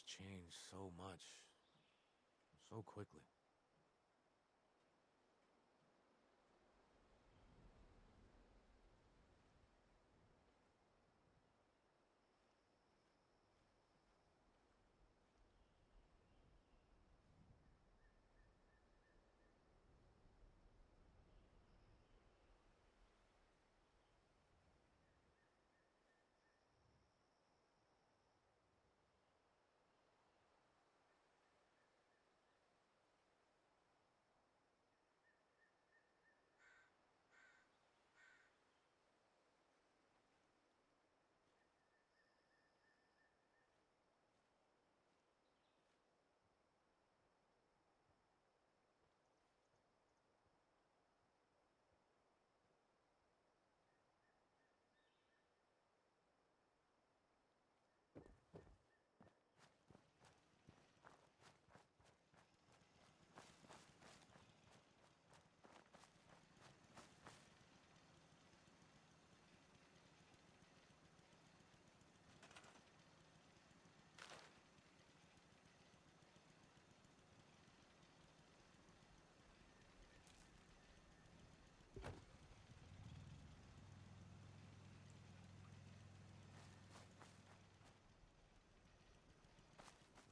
has changed so much, so quickly.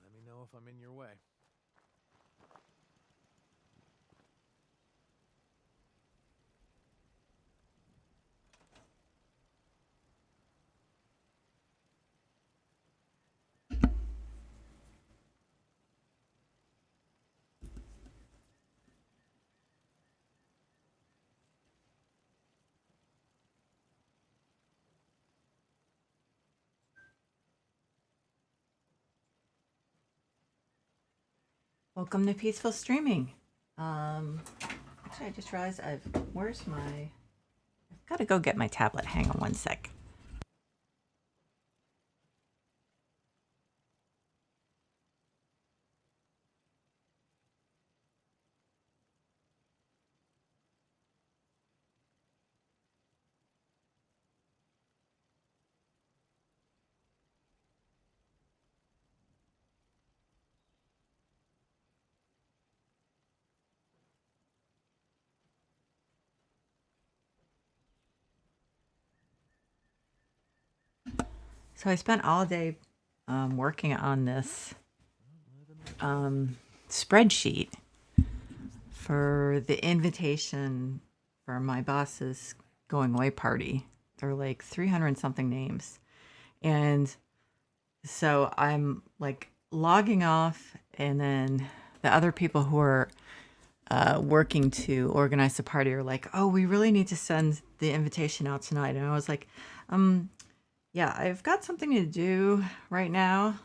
Let me know if I'm in your way. Welcome to Peaceful Streaming. Actually, I just realized I've got to go get my tablet. Hang on one sec. So I spent all day working on this spreadsheet for the invitation for my boss's going away party. There are like 300 and something names. And so I'm like logging off, and then the other people who are working to organize the party are like, oh, we really need to send the invitation out tonight. And I was like, yeah, I've got something to do right now.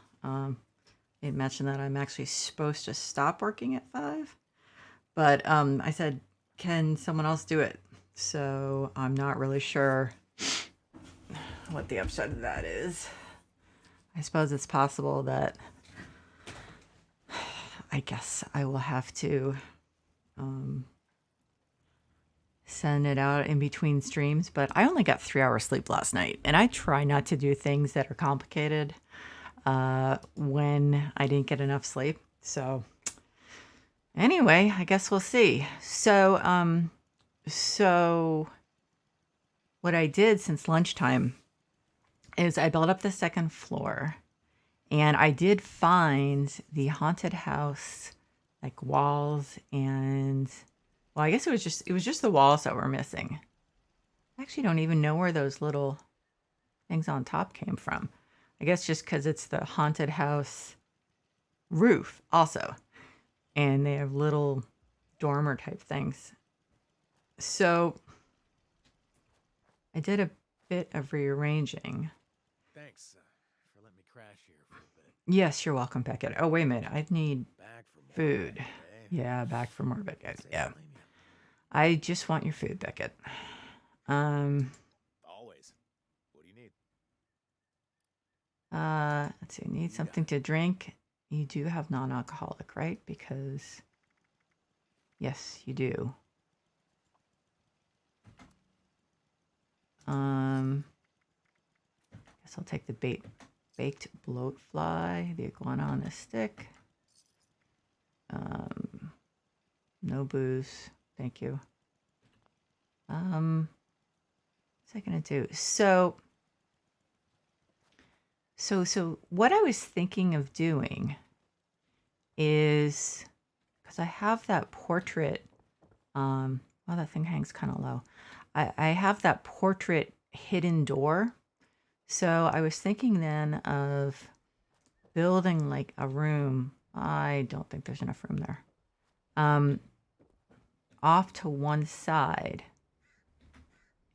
It mentioned that I'm actually supposed to stop working at 5. But I said, can someone else do it? So I'm not really sure what the upside of that is. I suppose it's possible that I guess I will have to send it out in between streams, but I only got 3 hours sleep last night, and I try not to do things that are complicated when I didn't get enough sleep. So anyway, I guess we'll see. So what I did since lunchtime is I built up the second floor, and I did find the haunted house like walls, and well, I guess it was just the walls that were missing. I actually don't even know where those little things on top came from. I guess just because it's the haunted house roof also, and they have little dormer type things. So I did a bit of rearranging. Thanks for letting me crash here for a bit. Yes, you're welcome, Beckett. Oh, wait a minute. I need Back for more food. Beckett, eh? Yeah, back for more Beckett. Say Yeah. I blame you. I just want your food, Beckett. Always. What do you need? Let's see. Need something to drink. You do have non-alcoholic, right? Because yes, you do. Guess I'll take the bait baked bloatfly, the iguana on a stick. No booze, thank you. What's I gonna do? So what I was thinking of doing is, because I have that portrait, well, that thing hangs kind of low. I have that portrait hidden door. So I was thinking then of building like a room. I don't think there's enough room there. Off to one side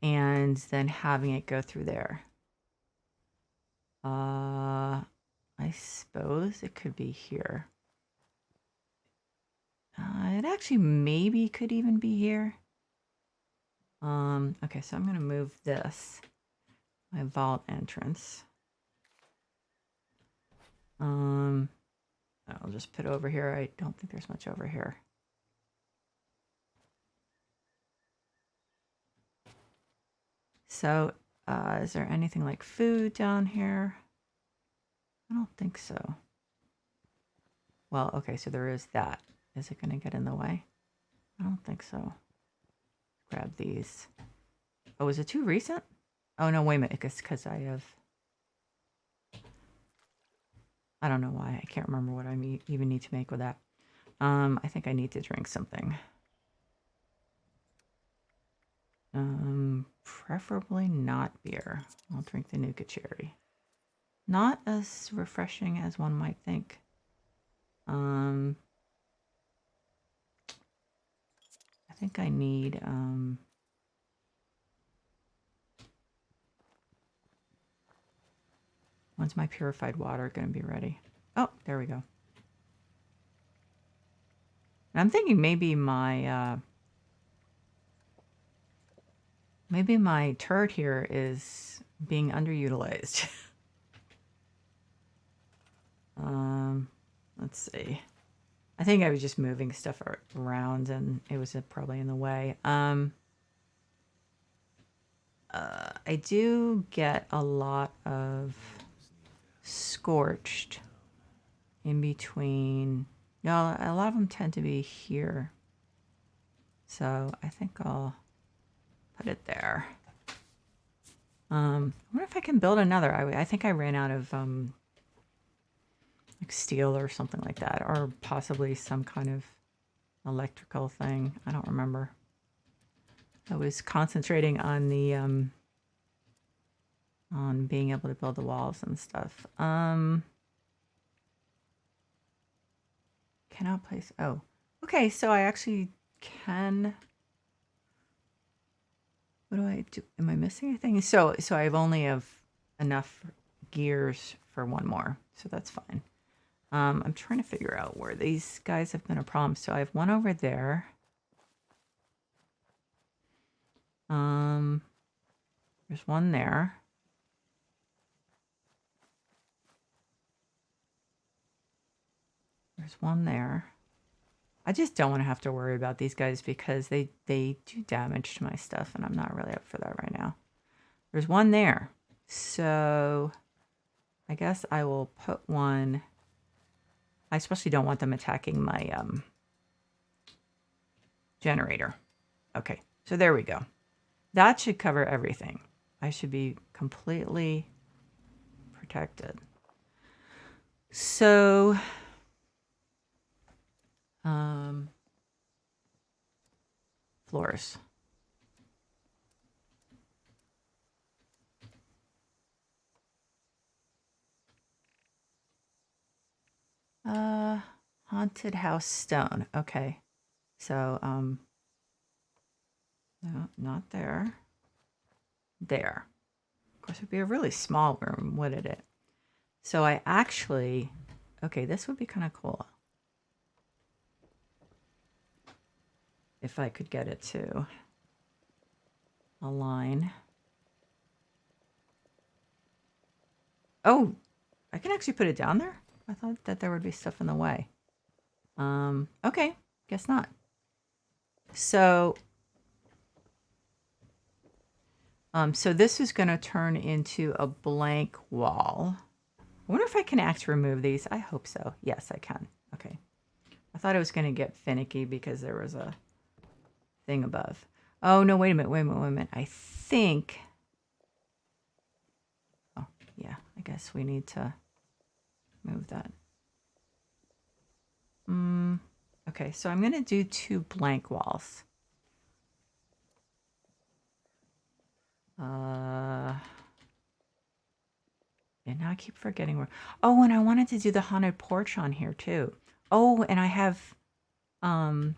and then having it go through there. I suppose it could be here. It actually maybe could even be here. Okay, so I'm gonna move this, my vault entrance. I'll just put it over here. I don't think there's much over here. So, is there anything like food down here? I don't think so. Well, okay, so there is that. Is it going to get in the way? I don't think so. Grab these. Oh, is it too recent? Oh, no, wait a minute. It's because I have... I don't know why. I can't remember what I even need to make with that. I think I need to drink something. Preferably not beer. I'll drink the Nuka Cherry. Not as refreshing as one might think. I think I need, when's my purified water going to be ready? Oh, there we go. And I'm thinking maybe my turret here is being underutilized. Let's see. I think I was just moving stuff around and it was probably in the way. I do get a lot of scorched in between. No, a lot of them tend to be here. So I think I'll put it there. I wonder if I can build another. I think I ran out of like steel or something like that, or possibly some kind of electrical thing. I don't remember. I was concentrating on the on being able to build the walls and stuff. Cannot place. Oh, okay. So I actually can. What do I do? Am I missing anything? So I only have enough gears for one more, so that's fine. I'm trying to figure out where these guys have been a problem. So I have one over there. There's one there. There's one there. I just don't want to have to worry about these guys because they do damage to my stuff, and I'm not really up for that right now. There's one there. So I guess I will put one. I especially don't want them attacking my generator. Okay, so there we go. That should cover everything. I should be completely protected. So, floors. Haunted house stone. Okay. So, no, not there. There. Of course, it'd be a really small room, wouldn't it? So I actually, okay, this would be kind of cool. If I could get it to align. Oh, I can actually put it down there? I thought that there would be stuff in the way. Okay, guess not. So, so this is going to turn into a blank wall. I wonder if I can actually remove these. I hope so. Yes, I can. Okay. I thought it was going to get finicky because there was a thing above. Oh, no, wait a minute. I think... Oh, yeah, I guess we need to move that. Okay, so I'm going to do 2 blank walls. And now I keep forgetting where... Oh, and I wanted to do the haunted porch on here too. Oh, and I have... That's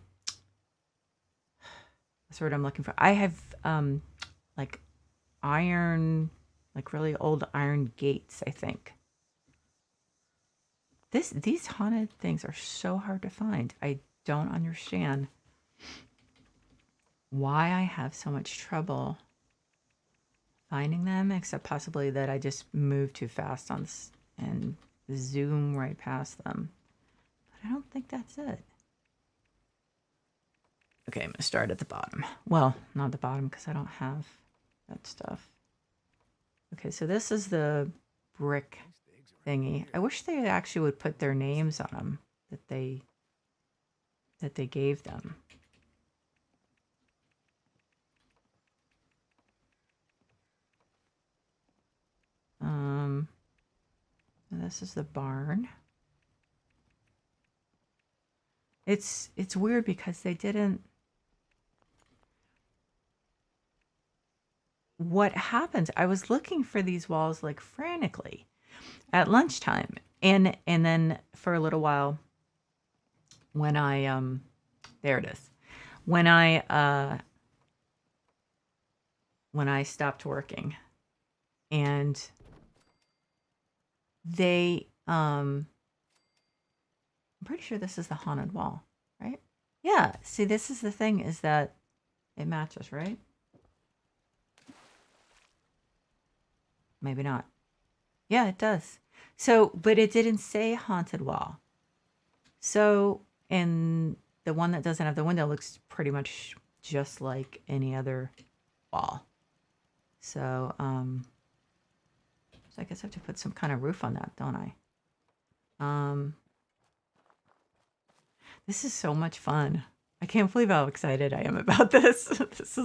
the word I'm looking for. I have like iron, like really old iron gates, I think. These haunted things are so hard to find. I don't understand why I have so much trouble finding them, except possibly that I just move too fast on this and zoom right past them. But I don't think that's it. Okay, I'm gonna start at the bottom. Well, not the bottom because I don't have that stuff. Okay, so this is the brick thingy. I wish they actually would put their names on them that they gave them. This is the barn. It's weird because they didn't... What happens? I was looking for these walls like frantically at lunchtime, and then for a little while when I there it is. When I stopped working, and they I'm pretty sure this is the haunted wall, right? Yeah, see, this is the thing, is that it matches, right? Maybe not. Yeah, it does. So, but it didn't say haunted wall. So, and the one that doesn't have the window looks pretty much just like any other wall. So, so I guess I have to put some kind of roof on that, don't I? This is so much fun. I can't believe how excited I am about this. This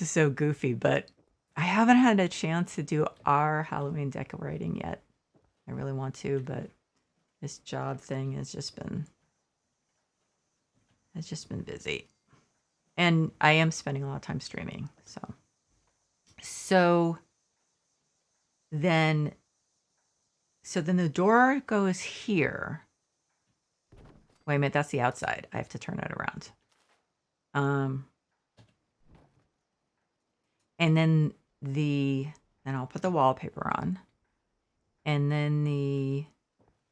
is so goofy, but I haven't had a chance to do our Halloween decorating yet. I really want to, but this job thing has just been busy. And I am spending a lot of time streaming, so then the door goes here. Wait a minute, that's the outside. I have to turn it around. And then I'll put the wallpaper on. And then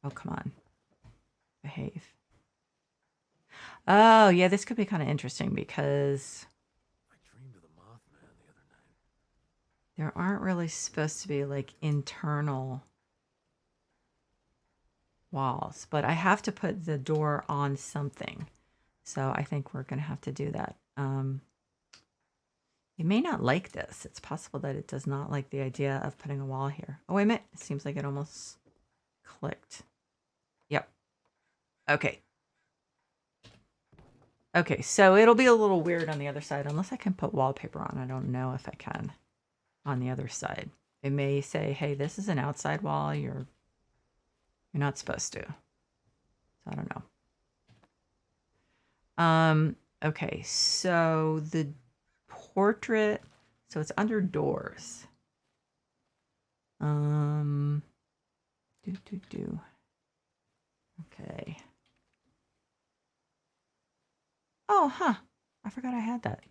oh, come on. Behave. Oh, yeah, this could be kind of interesting because I dreamed of the Mothman the other night. there aren't really supposed to be like internal walls, but I have to put the door on something. So I think we're going to have to do that. You may not like this. It's possible that it does not like the idea of putting a wall here. Oh, wait a minute. It seems like it almost clicked. Yep. Okay. Okay, so it'll be a little weird on the other side, unless I can put wallpaper on. I don't know if I can on the other side. It may say, hey, this is an outside wall. You're not supposed to. So I don't know. Okay, so the portrait, so it's under doors. Okay. Oh, huh. I forgot I had that.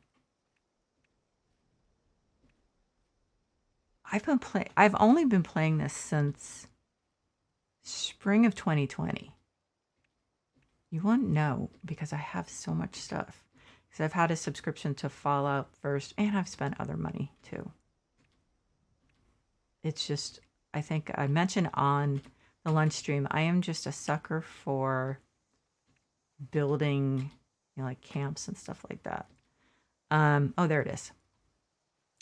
I've only been playing this since spring of 2020. You won't know because I have so much stuff. Because I've had a subscription to Fallout first, and I've spent other money too. It's just, I think I mentioned on the lunch stream, I am just a sucker for building, like camps and stuff like that. Oh, there it is.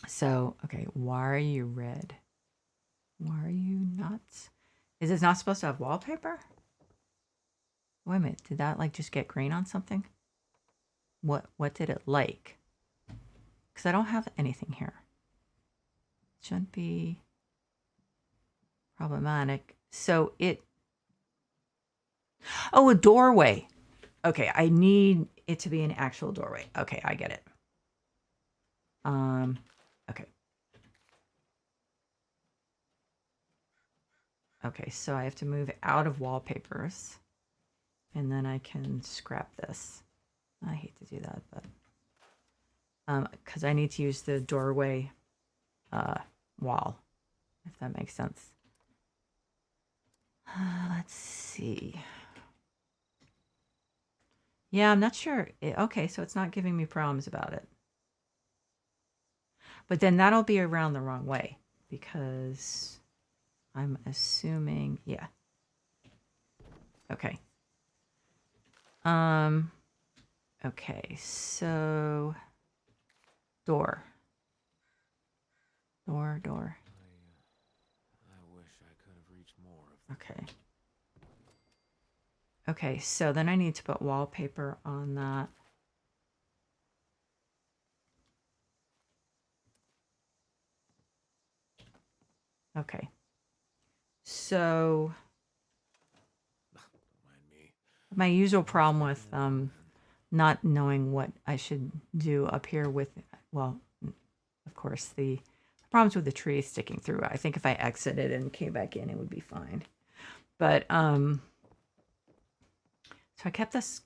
So, okay, why are you red? Why are you nuts? Is this not supposed to have wallpaper? Wait a minute, did that like just get green on something? What did it like? Because I don't have anything here. Shouldn't be problematic. So oh, a doorway. Okay, I need it to be an actual doorway. Okay, I get it. Okay. Okay, so I have to move out of wallpapers. And then I can scrap this. I hate to do that, but because I need to use the doorway wall, if that makes sense. Let's see. Yeah, I'm not sure. Okay, so it's not giving me problems about it. But then that'll be around the wrong way because I'm assuming, yeah. Okay. Okay, so door. Door. I wish I could have reached more of them. Okay. Okay, so then I need to put wallpaper on that. Okay. So my usual problem with not knowing what I should do up here with, well, of course, the problems with the tree sticking through. I think if I exited and came back in, it would be fine. But so I kept this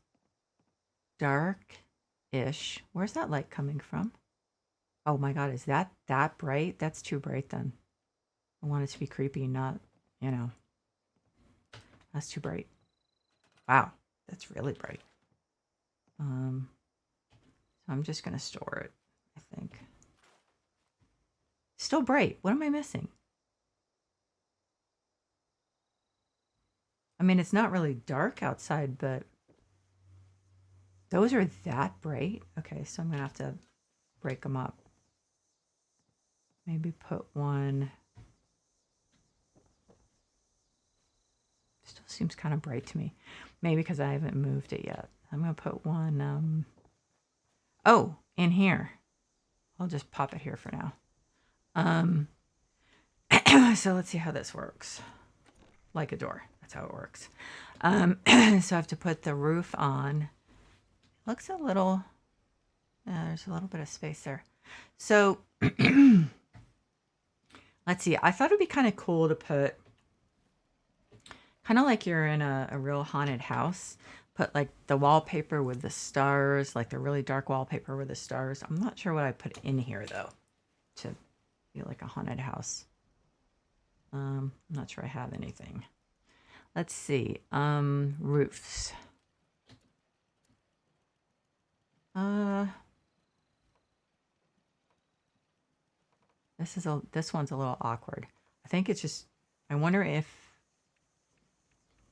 dark-ish. Where's that light coming from? Oh my God, is that bright? That's too bright then. I want it to be creepy, not, that's too bright. Wow, that's really bright. So I'm just gonna store it, I think. Still bright. What am I missing? I mean, it's not really dark outside, but those are that bright. Okay, so I'm gonna have to break them up. Maybe put one. Still seems kind of bright to me. Maybe because I haven't moved it yet. I'm gonna put one. Oh, in here. I'll just pop it here for now. So let's see how this works. Like a door. That's how it works. So I have to put the roof on. Looks a little. There's a little bit of space there. So let's see. I thought it'd be kind of cool to put, kind of like you're in a real haunted house, put like the wallpaper with the stars, like the really dark wallpaper with the stars. I'm not sure what I put in here though to be like a haunted house. I'm not sure I have anything. Let's see. Roofs. This one's a little awkward. I think it's just, I wonder if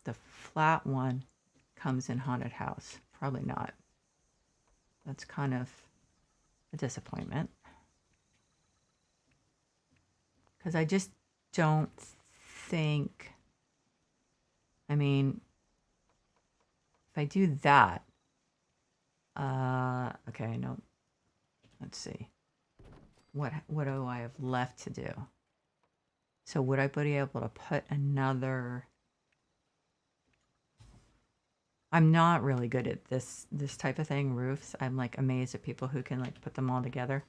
the flat one comes in haunted house. Probably not. That's kind of a disappointment. Because I just don't think, I mean, if I do that, okay, no, let's see. What do I have left to do? So would I be able to put another? I'm not really good at this type of thing, roofs. I'm like amazed at people who can like put them all together.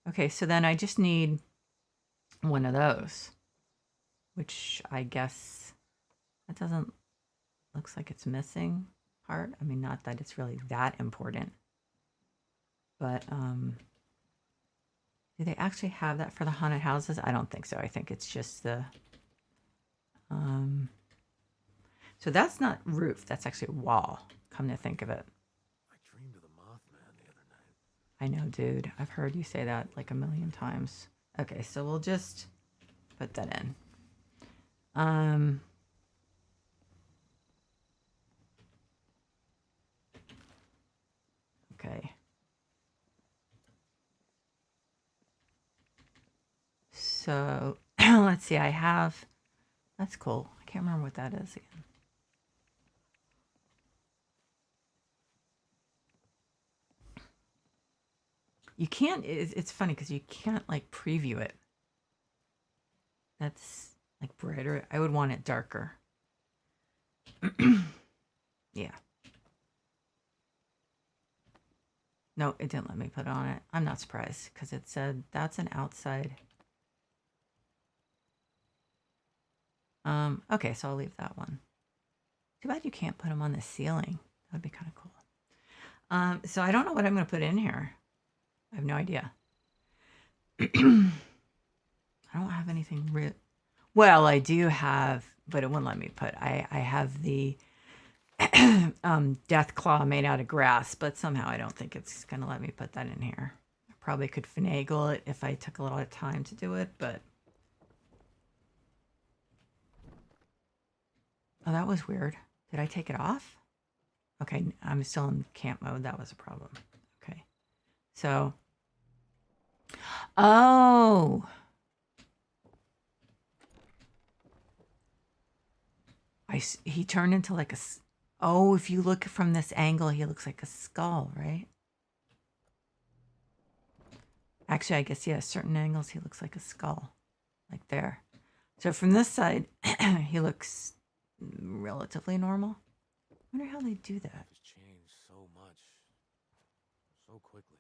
Okay, so then I just need one of those, which I guess that doesn't, looks like it's missing part. I mean, not that it's really that important, but do they actually have that for the haunted houses? I don't think so. I think it's just the so that's not roof, that's actually a wall, come to think of it. I dreamed of the Mothman the other night. I know, dude. I've heard you say that like a million times. Okay, so we'll just put that in. Okay. So let's see. I have. That's cool. I can't remember what that is again. You can't. It's funny because you can't like preview it. That's like brighter. I would want it darker. Yeah. No, it didn't let me put it on it. I'm not surprised because it said that's an outside. Okay, so I'll leave that one. Too bad you can't put them on the ceiling. That'd be kind of cool. So I don't know what I'm going to put in here. I have no idea. I don't have anything real. Well, I do have, but it wouldn't let me put. I have the death claw made out of grass, but somehow I don't think it's going to let me put that in here. I probably could finagle it if I took a little time to do it, but. Oh, that was weird. Did I take it off? Okay, I'm still in camp mode. That was a problem. Okay. So. Oh. He turned into like a. Oh, if you look from this angle, he looks like a skull, right? Actually, I guess, yeah, certain angles, he looks like a skull. Like there. So from this side, he looks relatively normal. I wonder how they do that. It's changed so much. So quickly.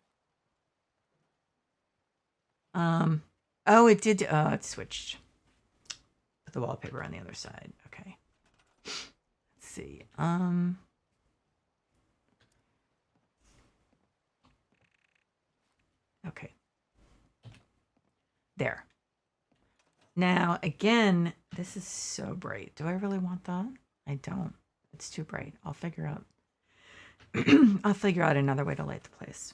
Oh, it did. It switched. Put the wallpaper on the other side. Okay. Let's see. Okay. There. Now, again, this is so bright. Do I really want that? I don't. It's too bright. I'll figure out. I'll figure out another way to light the place.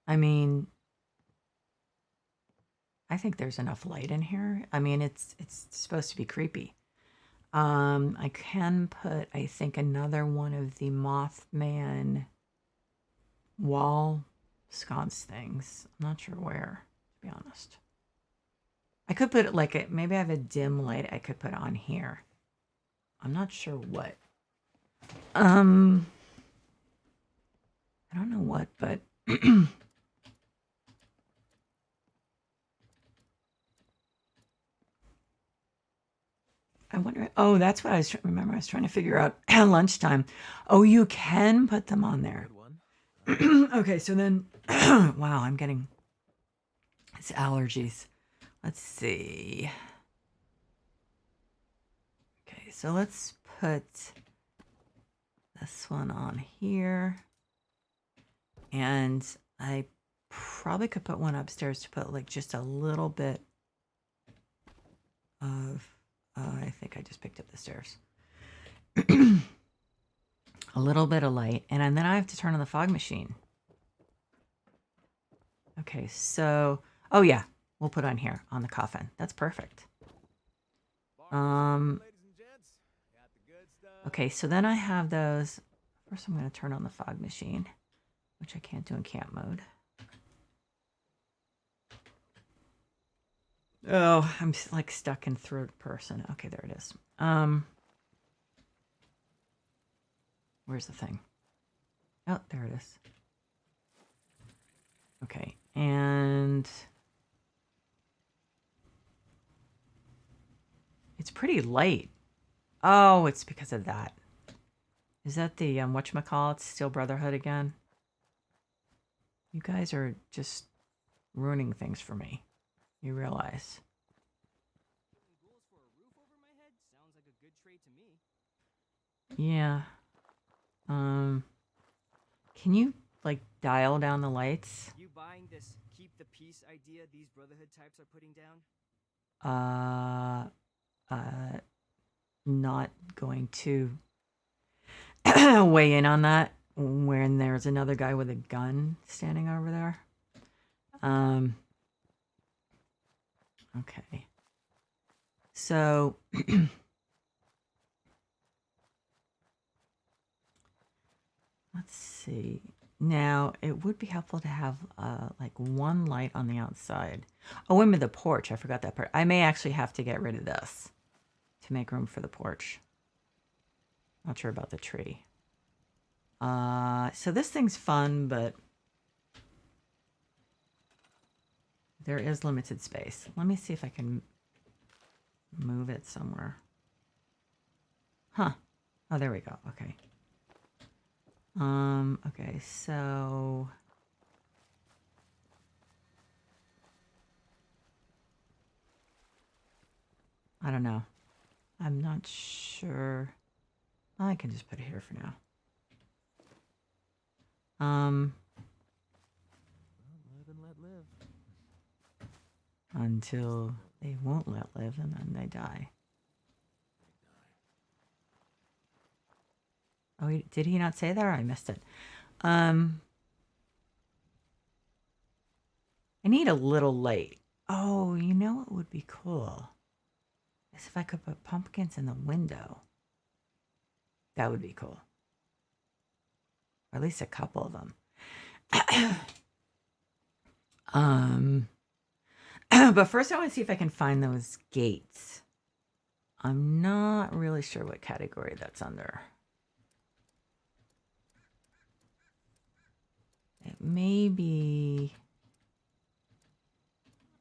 I mean, I think there's enough light in here. I mean, it's supposed to be creepy. I can put, I think, another one of the Mothman wall sconce things. I'm not sure where, to be honest. I could put it like maybe I have a dim light I could put on here. I'm not sure what. I don't know what, but I wonder. Oh, that's what I was remember. I was trying to figure out at lunchtime. Oh, you can put them on there. Okay, so then, wow, I'm getting it's allergies. Let's see. Okay, so let's put this one on here. And I probably could put one upstairs to put like just a little bit of, I think I just picked up the stairs. A little bit of light. And then I have to turn on the fog machine. Okay, so, oh yeah, we'll put on here on the coffin. That's perfect. Okay, so then I have those. First, I'm going to turn on the fog machine, which I can't do in camp mode. Oh, I'm like stuck in third person. Okay, there it is. Where's the thing? Oh, there it is. Okay, and it's pretty light. Oh, it's because of that. Is that the whatchamacallit, Steel Brotherhood again? You guys are just ruining things for me. You realize. Yeah. Can you like dial down the lights? You buying this keep the peace idea these Brotherhood types are putting down? Not going to weigh in on that when there's another guy with a gun standing over there. Okay. So let's see. Now, it would be helpful to have like one light on the outside. Oh, wait a minute, the porch. I forgot that part. I may actually have to get rid of this to make room for the porch. Not sure about the tree. So this thing's fun, but there is limited space. Let me see if I can move it somewhere. Huh. Oh, there we go. Okay. Okay, so I don't know. I'm not sure. I can just put it here for now. Live and let live. Until they won't let live and then they die. Oh, did he not say that? Or I missed it. I need a little light. Oh, you know what would be cool? Is if I could put pumpkins in the window. That would be cool. Or at least a couple of them. But first I want to see if I can find those gates. I'm not really sure what category that's under. It may be...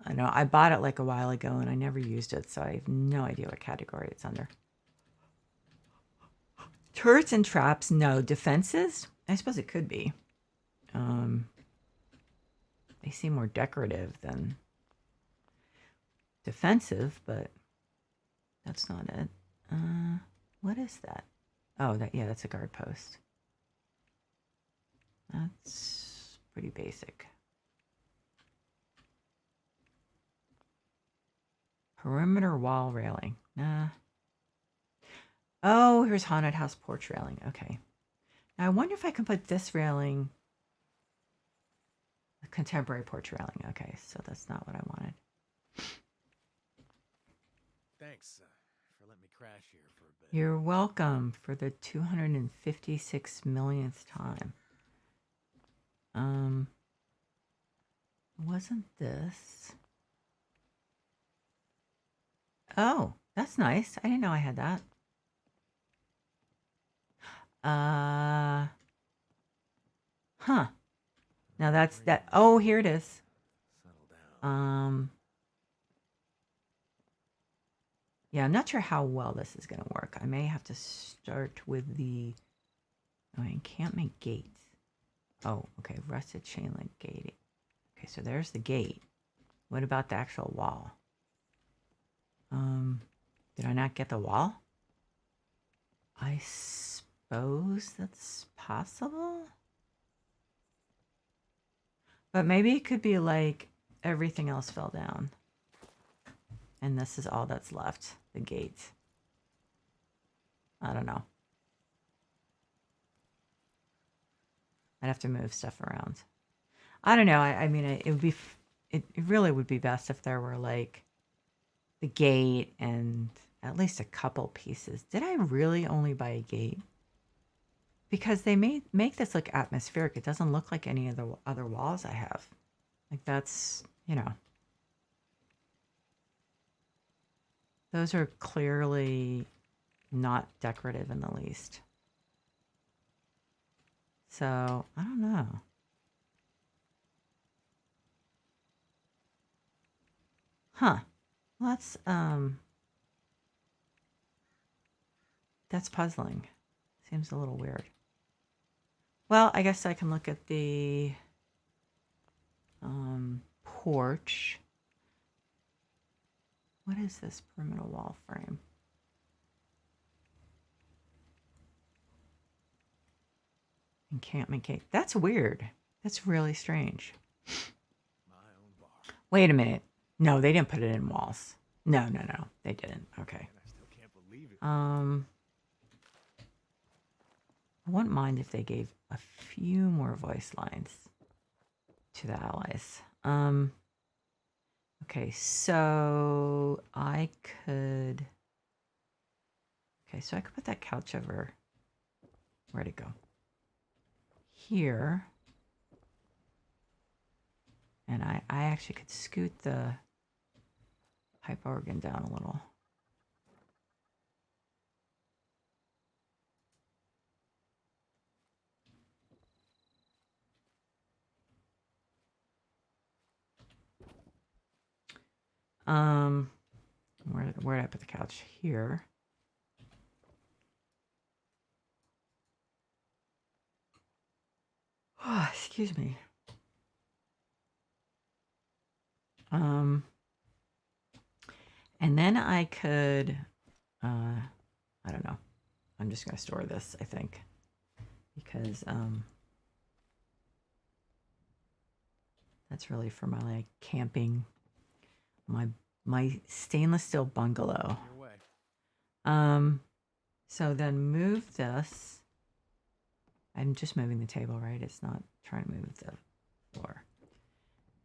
I know, I bought it like a while ago and I never used it, so I have no idea what category it's under. Turrets and traps, no. Defenses? I suppose it could be. They seem more decorative than defensive, but that's not it. What is that? Oh, yeah, that's a guard post. That's pretty basic. Perimeter wall railing. Nah. Oh, here's haunted house porch railing. Okay. Now I wonder if I can put this railing, a contemporary porch railing. Okay, so that's not what I wanted. Thanks for letting me crash here for a bit. You're welcome for the 256 millionth time. Wasn't this? Oh, that's nice. I didn't know I had that. Huh. Now that's that. Oh, here it is. Settle down. Yeah, I'm not sure how well this is going to work. I may have to start with the encampment gate. Oh, okay. Rusted chain link gate. Okay, so there's the gate. What about the actual wall? Did I not get the wall? I suppose that's possible. But maybe it could be like everything else fell down. And this is all that's left, the gate. I don't know. I'd have to move stuff around. I don't know. I mean, it would be, it really would be best if there were like the gate and at least a couple pieces. Did I really only buy a gate? Because they make this look atmospheric. It doesn't look like any of the other walls I have. Like that's, you know. Those are clearly not decorative in the least. So, I don't know. Huh. Well, that's puzzling. Seems a little weird. Well, I guess I can look at the porch. What is this perimeter wall frame? Encampment gate. That's weird. That's really strange. My own bar. Wait a minute. No, they didn't put it in walls. No, they didn't. Okay. And I still can't believe it. I wouldn't mind if they gave a few more voice lines to the allies. Okay, so I could... Okay, so I could put that couch over... Where'd it go? Here. And I actually could scoot the pipe organ down a little. Where did I put the couch? Here. Oh, excuse me. And then I could, I don't know. I'm just gonna store this, I think, because that's really for my like camping, my stainless steel bungalow. Your way. So then move this. I'm just moving the table, right? It's not trying to move the floor.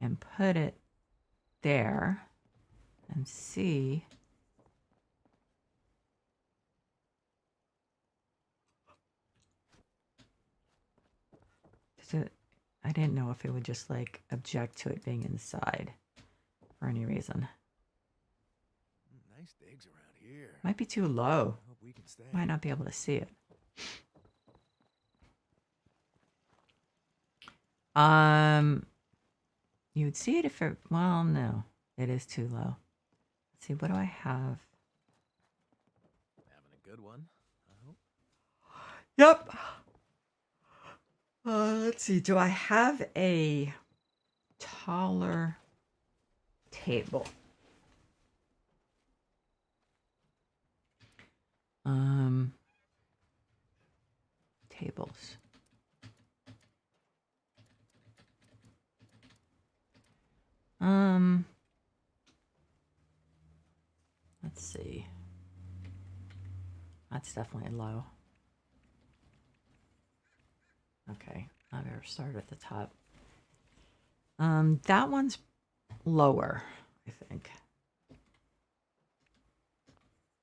And put it there and see. I didn't know if it would just like object to it being inside for any reason. Nice digs around here. Might be too low. Hope we can stay. Might not be able to see it. You would see it if it, well, no, it is too low. Let's see, what do I have? Having a good one, I hope. Yep. Let's see, do I have a taller table? Tables. Let's see. That's definitely low. Okay, I better start at the top. That one's lower, I think.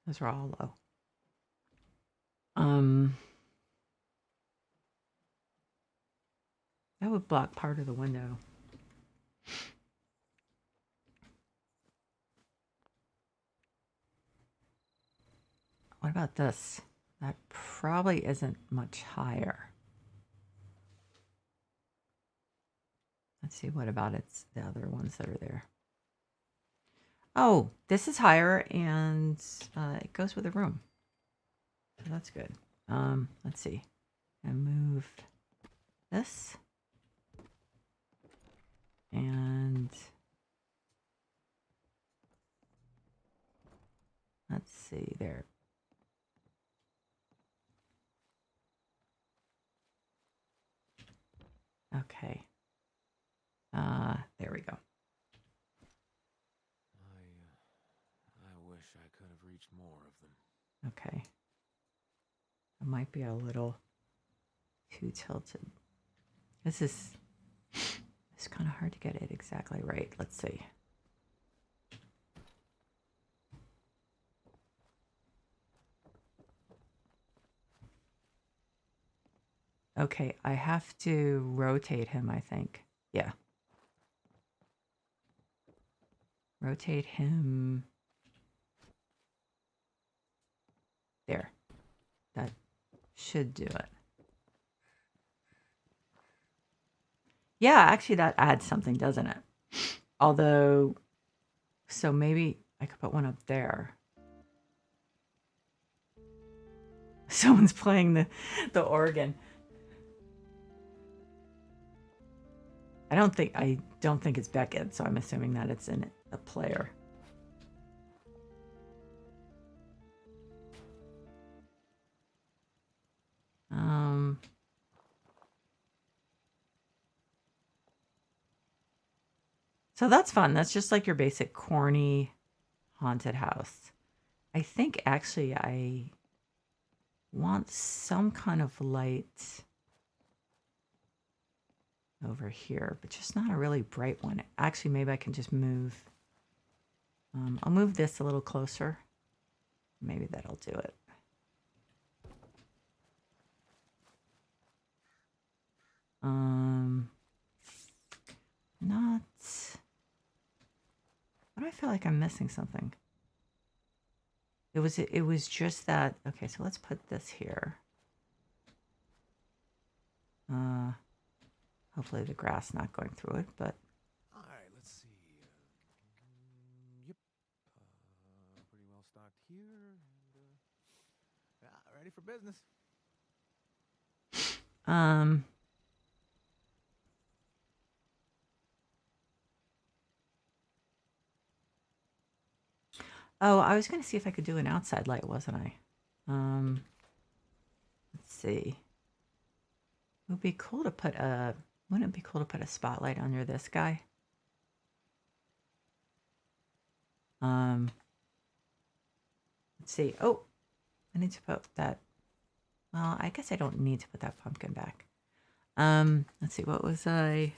Those are all low. That would block part of the window. What about this? That probably isn't much higher. Let's see, what about the other ones that are there? Oh, this is higher and it goes with the room. So that's good. Let's see. And move this. And let's see there. Okay. There we go. I wish I could have reached more of them. Okay. It might be a little too tilted. It's kind of hard to get it exactly right. Let's see. Okay, I have to rotate him, I think. Yeah. Rotate him. There. That should do it. Yeah, actually that adds something, doesn't it? Although, so maybe I could put one up there. Someone's playing the organ. I don't think it's Beckett, so I'm assuming that it's in a player. So that's fun. That's just like your basic corny haunted house. I think actually I want some kind of light over here, but just not a really bright one. Actually, maybe I can just move. I'll move this a little closer. Maybe that'll do it. Not feel like I'm missing something. It was just that. Okay, so let's put this here. Hopefully the grass not going through it, but All right, let's see. Yep. Pretty well stocked here. And, yeah, ready for business. Oh, I was going to see if I could do an outside light, wasn't I? Let's see. It would be cool to put a, wouldn't it be cool to put a spotlight under this guy? Let's see. Oh, I need to put that. Well, I guess I don't need to put that pumpkin back. Let's see. What was I?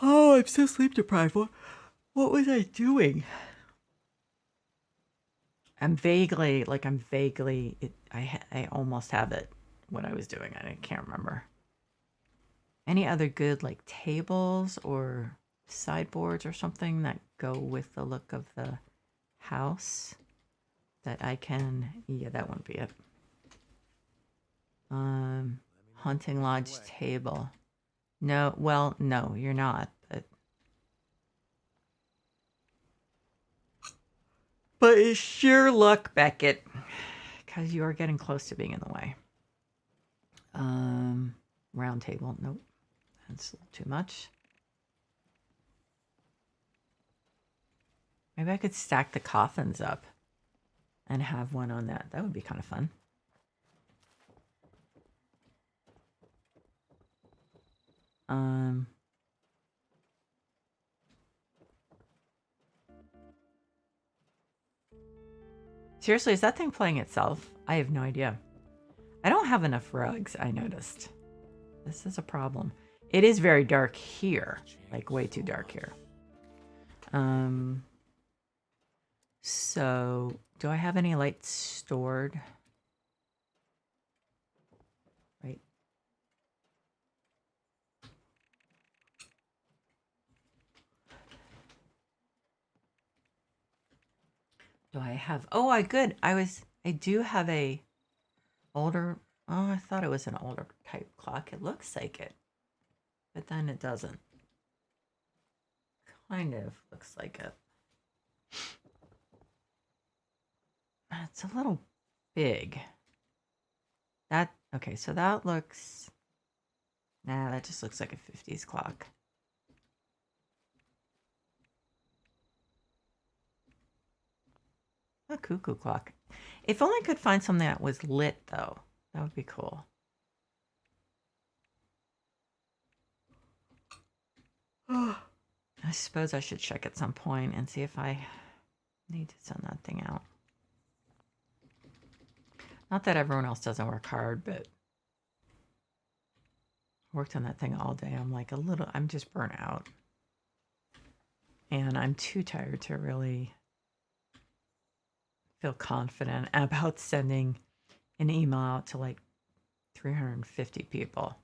Oh, I'm so sleep deprived. What was I doing? I almost have it. What I was doing, I can't remember. Any other good like tables or sideboards or something that go with the look of the house that I can? Yeah, that wouldn't be it. Hunting lodge table. No, well, no, you're not. But it's sheer luck, Beckett, because you are getting close to being in the way. Round table. Nope, that's a little too much. Maybe I could stack the coffins up and have one on that. That would be kind of fun. Seriously, is that thing playing itself? I have no idea. I don't have enough rugs, I noticed. This is a problem. It is very dark here. Like way too dark here. So do I have any lights stored? Right. Do I have, oh, good. I do have a older, oh, I thought it was an older type clock. It looks like it, but then it doesn't. Kind of looks like it. It's a little big. That, okay, so that looks, nah, that just looks like a 50s clock. A cuckoo clock. If only I could find something that was lit, though. That would be cool. I suppose I should check at some point and see if I need to send that thing out. Not that everyone else doesn't work hard, but I worked on that thing all day. I'm just burnt out. And I'm too tired to really feel confident about sending an email out to like 350 people.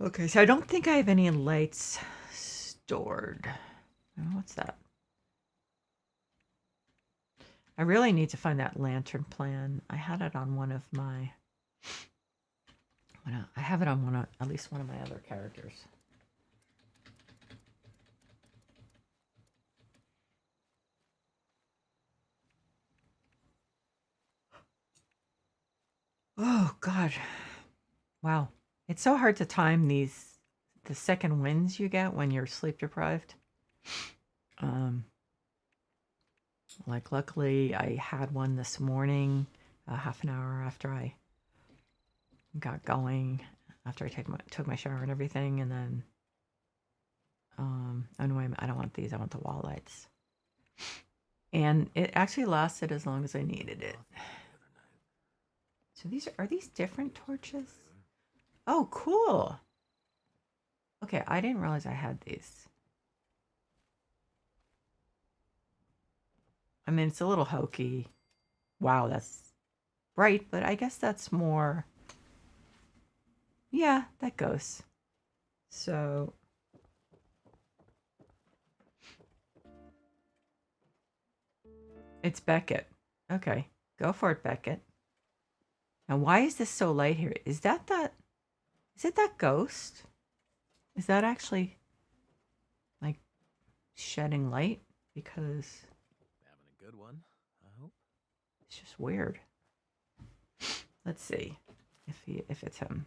Okay, so I don't think I have any lights stored. What's that? I really need to find that lantern plan. I had it on one of my... I have it on at least one of my other characters. Oh, God. Wow. It's so hard to time the second winds you get when you're sleep deprived. Like, luckily, I had one this morning, half an hour after I got going, after I took my shower and everything, and then, anyway, I don't want these, I want the wall lights. And it actually lasted as long as I needed it. So are these different torches? Oh, cool. Okay, I didn't realize I had these. I mean, it's a little hokey. Wow, that's bright, but I guess that's more... Yeah, that goes. So it's Beckett. Okay, go for it, Beckett. Now, why is this so light here? Is it that ghost? Is that actually like shedding light? Because Having a good one, I hope. it's just weird. Let's see if it's him.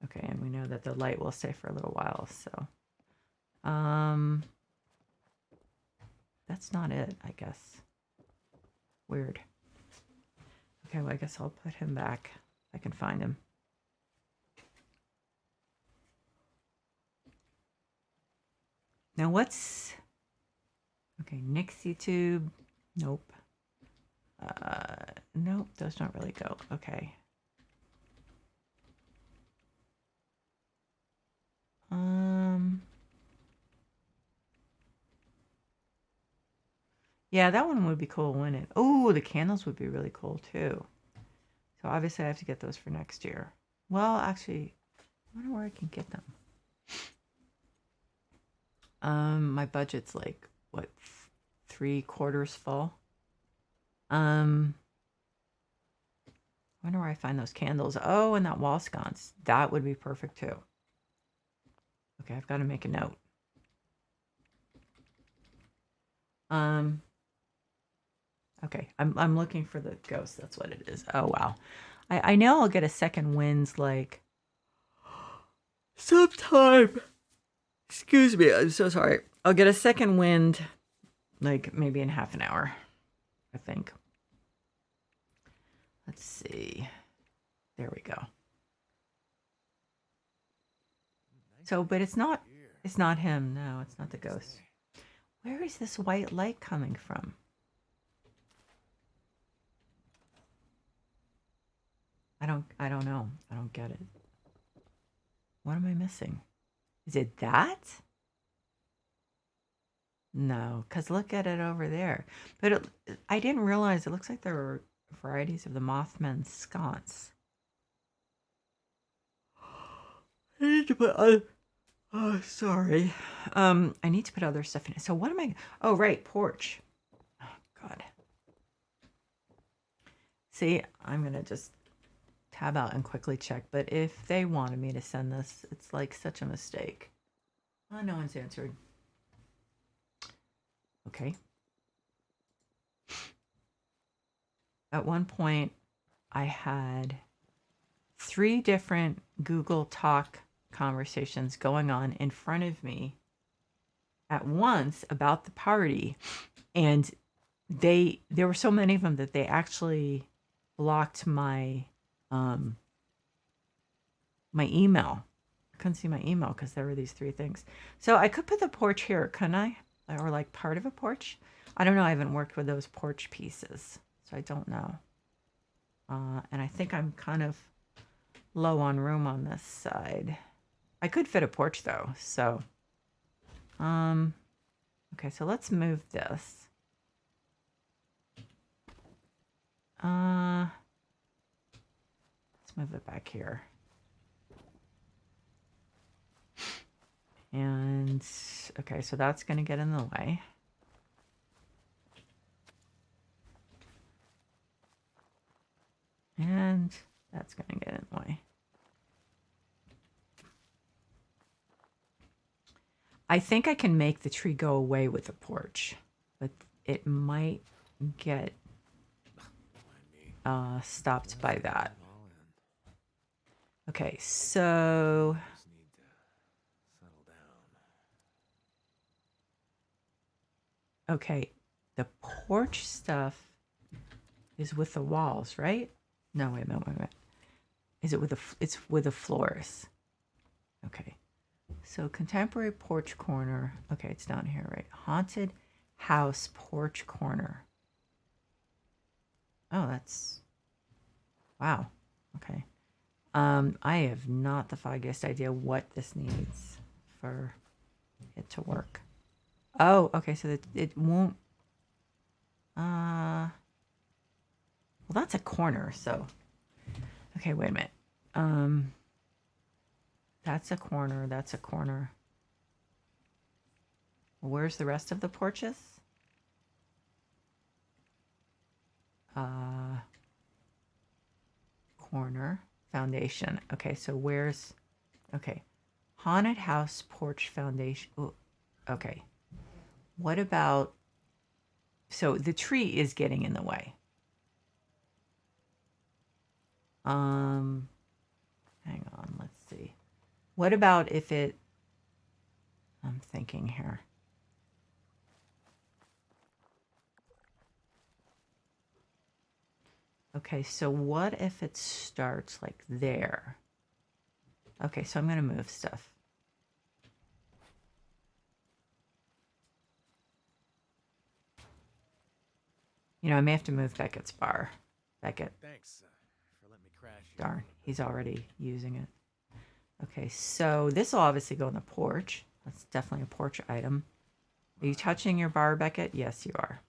Okay, and we know that the light will stay for a little while, so that's not it, I guess. Weird. Okay, well, I guess I'll put him back if I can find him. Now what's okay, Nixie tube. Nope. Nope, those don't really go. Okay. Yeah, that one would be cool, wouldn't it? Oh, the candles would be really cool too. So obviously I have to get those for next year. Well, actually, I wonder where I can get them. My budget's like what, 3/4 full. I wonder where I find those candles. Oh, and that wall sconce. That would be perfect too. Okay, I've got to make a note. Okay, I'm looking for the ghost. That's what it is. Oh wow, I know I'll get a second wind like sometime. Excuse me, I'm so sorry. I'll get a second wind like maybe in half an hour, I think. Let's see. There we go. So, but it's not him. No, it's not the ghost. Where is this white light coming from? I don't know. I don't get it. What am I missing? Is it that? No, because look at it over there. But I didn't realize it looks like there were varieties of the Mothman sconce. I need to put oh, sorry. I need to put other stuff in it. So what am I? Oh, right, porch. Oh, God. See, I'm going to just tab out and quickly check. But if they wanted me to send this, it's like such a mistake. Oh, no one's answered. Okay. At one point, I had 3 different Google Talk conversations going on in front of me at once about the party, and there were so many of them that they actually blocked my my email. I couldn't see my email because there were these 3 things. So I could put the porch here, couldn't I? Or like part of a porch. I don't know. I haven't worked with those porch pieces, so I don't know. And I think I'm kind of low on room on this side. I could fit a porch though, so okay, so let's move this. Let's move it back here. And okay, so that's going to get in the way. And that's going to get in the way. I think I can make the tree go away with the porch, but it might get stopped by that. Okay, so Just need to settle down. okay, the porch stuff is with the walls, right? No, wait a minute. Is it with it's with the floors? Okay. So contemporary porch corner. Okay, it's down here, right? Haunted house porch corner. Oh, that's wow. Okay. I have not the foggiest idea what this needs for it to work. Oh, okay, so that it won't well, that's a corner, so Okay, wait a minute. That's a corner. That's a corner. Where's the rest of the porches? Corner, foundation. Okay, so where's... Okay. Haunted house porch foundation. Ooh, okay. What about... So the tree is getting in the way. Hang on, let's see. What about if it... I'm thinking here. Okay, so what if it starts like there? Okay, so I'm going to move stuff. You know, I may have to move Beckett's bar. Beckett. Thanks for letting me crash. Darn, he's already using it. Okay, so this will obviously go on the porch. That's definitely a porch item. Are you touching your bar, Beckett? Yes, you are.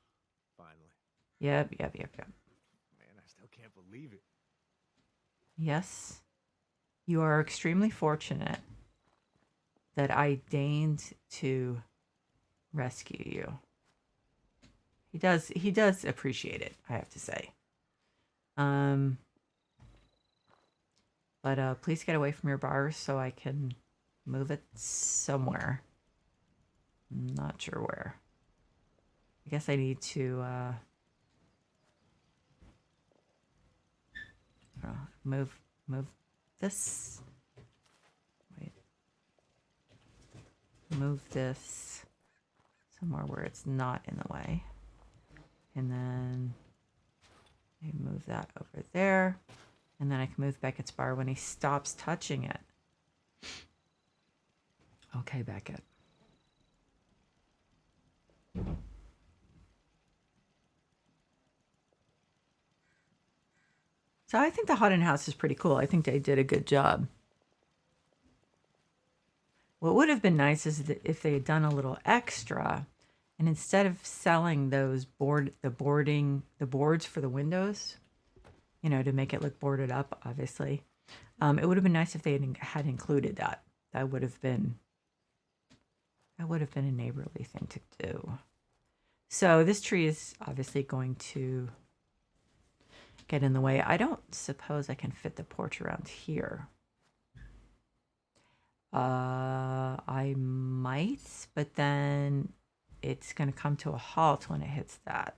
Finally. Yep. Man, I still can't believe it. Yes. You are extremely fortunate that I deigned to rescue you. He does appreciate it, I have to say. But please get away from your bar so I can move it somewhere. I'm not sure where. I guess I need to move this. Wait. Move this somewhere where it's not in the way. And then I move that over there. And then I can move Beckett's bar when he stops touching it. Okay, Beckett. So I think the haunted house is pretty cool. I think they did a good job. What would have been nice is that if they had done a little extra, and instead of selling those boards for the windows, you know, to make it look boarded up, obviously, it would have been nice if they had included that. That would have been a neighborly thing to do. So this tree is obviously going to get in the way. I don't suppose I can fit the porch around here. I might, but then it's going to come to a halt when it hits that.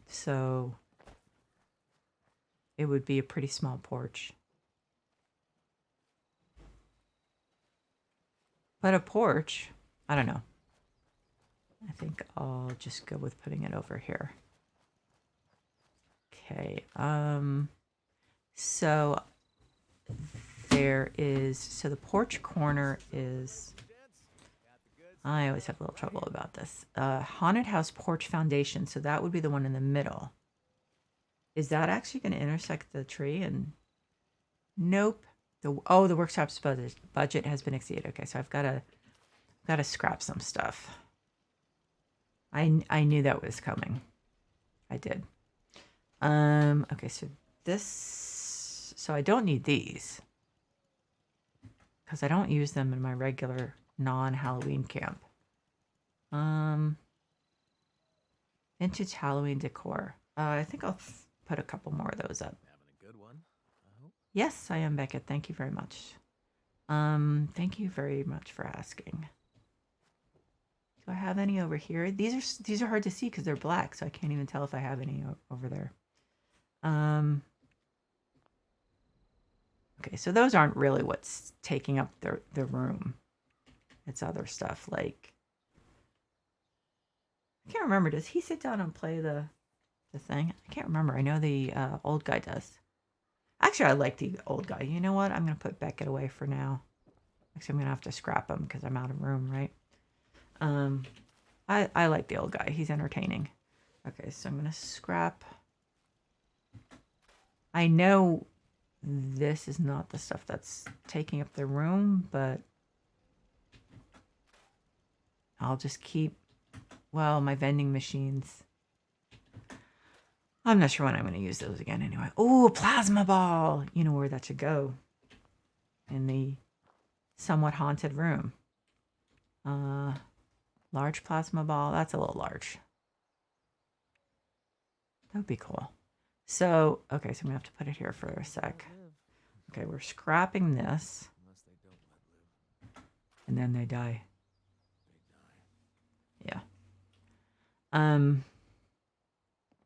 So it would be a pretty small porch. But a porch, I don't know. I think I'll just go with putting it over here. Okay. So there is, so the porch corner is, I always have a little trouble about this. Haunted house porch foundation. So that would be the one in the middle. Is that actually going to intersect the tree? And nope. The workshop's budget has been exceeded. Okay, so I've got to scrap some stuff. I knew that was coming. I did. Okay, so I don't need these because I don't use them in my regular non-Halloween camp. Vintage Halloween decor. I think I'll put a couple more of those up. Having a good one, I hope. Yes, I am, Beckett. Thank you very much. Thank you very much for asking. Do I have any over here? These are hard to see because they're black, so I can't even tell if I have any over there. Okay, so those aren't really what's taking up the room. It's other stuff like, I can't remember. Does he sit down and play the thing? I can't remember. I know the old guy does. Actually, I like the old guy. You know what? I'm going to put Beckett away for now. Actually, I'm going to have to scrap him because I'm out of room, right? I like the old guy. He's entertaining. Okay, so I'm going to scrap. I know this is not the stuff that's taking up the room, but I'll just keep, well, my vending machines. I'm not sure when I'm going to use those again anyway. Oh, plasma ball. You know where that should go. In the somewhat haunted room. Large plasma ball. That's a little large. That would be cool. So, okay, so I'm going to have to put it here for a sec. Okay, we're scrapping this. Unless they don't let live. And then they die. They die. Yeah.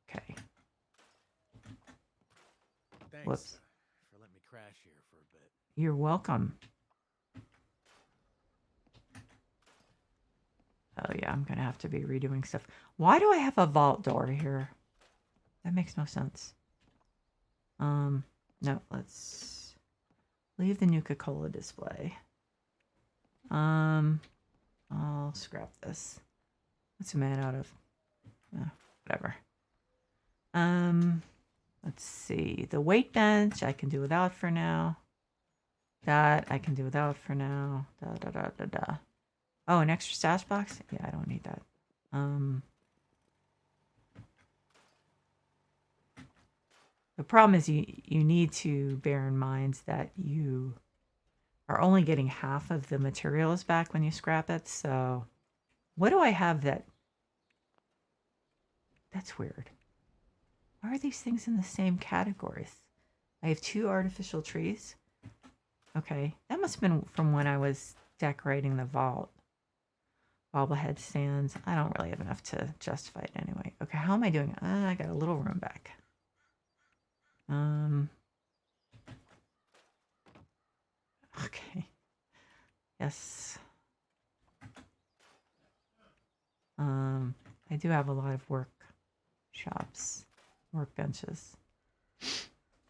Okay. Thanks Whoops. for letting me crash here for a bit. You're welcome. Oh yeah, I'm gonna have to be redoing stuff. Why do I have a vault door here? That makes no sense. No, let's leave the Nuka-Cola display. I'll scrap this. What's a man out of? Whatever. Let's see. The weight bench I can do without for now. That I can do without for now. Oh, an extra stash box? Yeah, I don't need that. The problem is you need to bear in mind that you are only getting half of the materials back when you scrap it. So what do I have that? That's weird. Why are these things in the same categories? I have 2 artificial trees. Okay, that must have been from when I was decorating the vault. Bobblehead stands. I don't really have enough to justify it anyway. Okay, how am I doing? I got a little room back. Okay. Yes. I do have a lot of workshops, workbenches.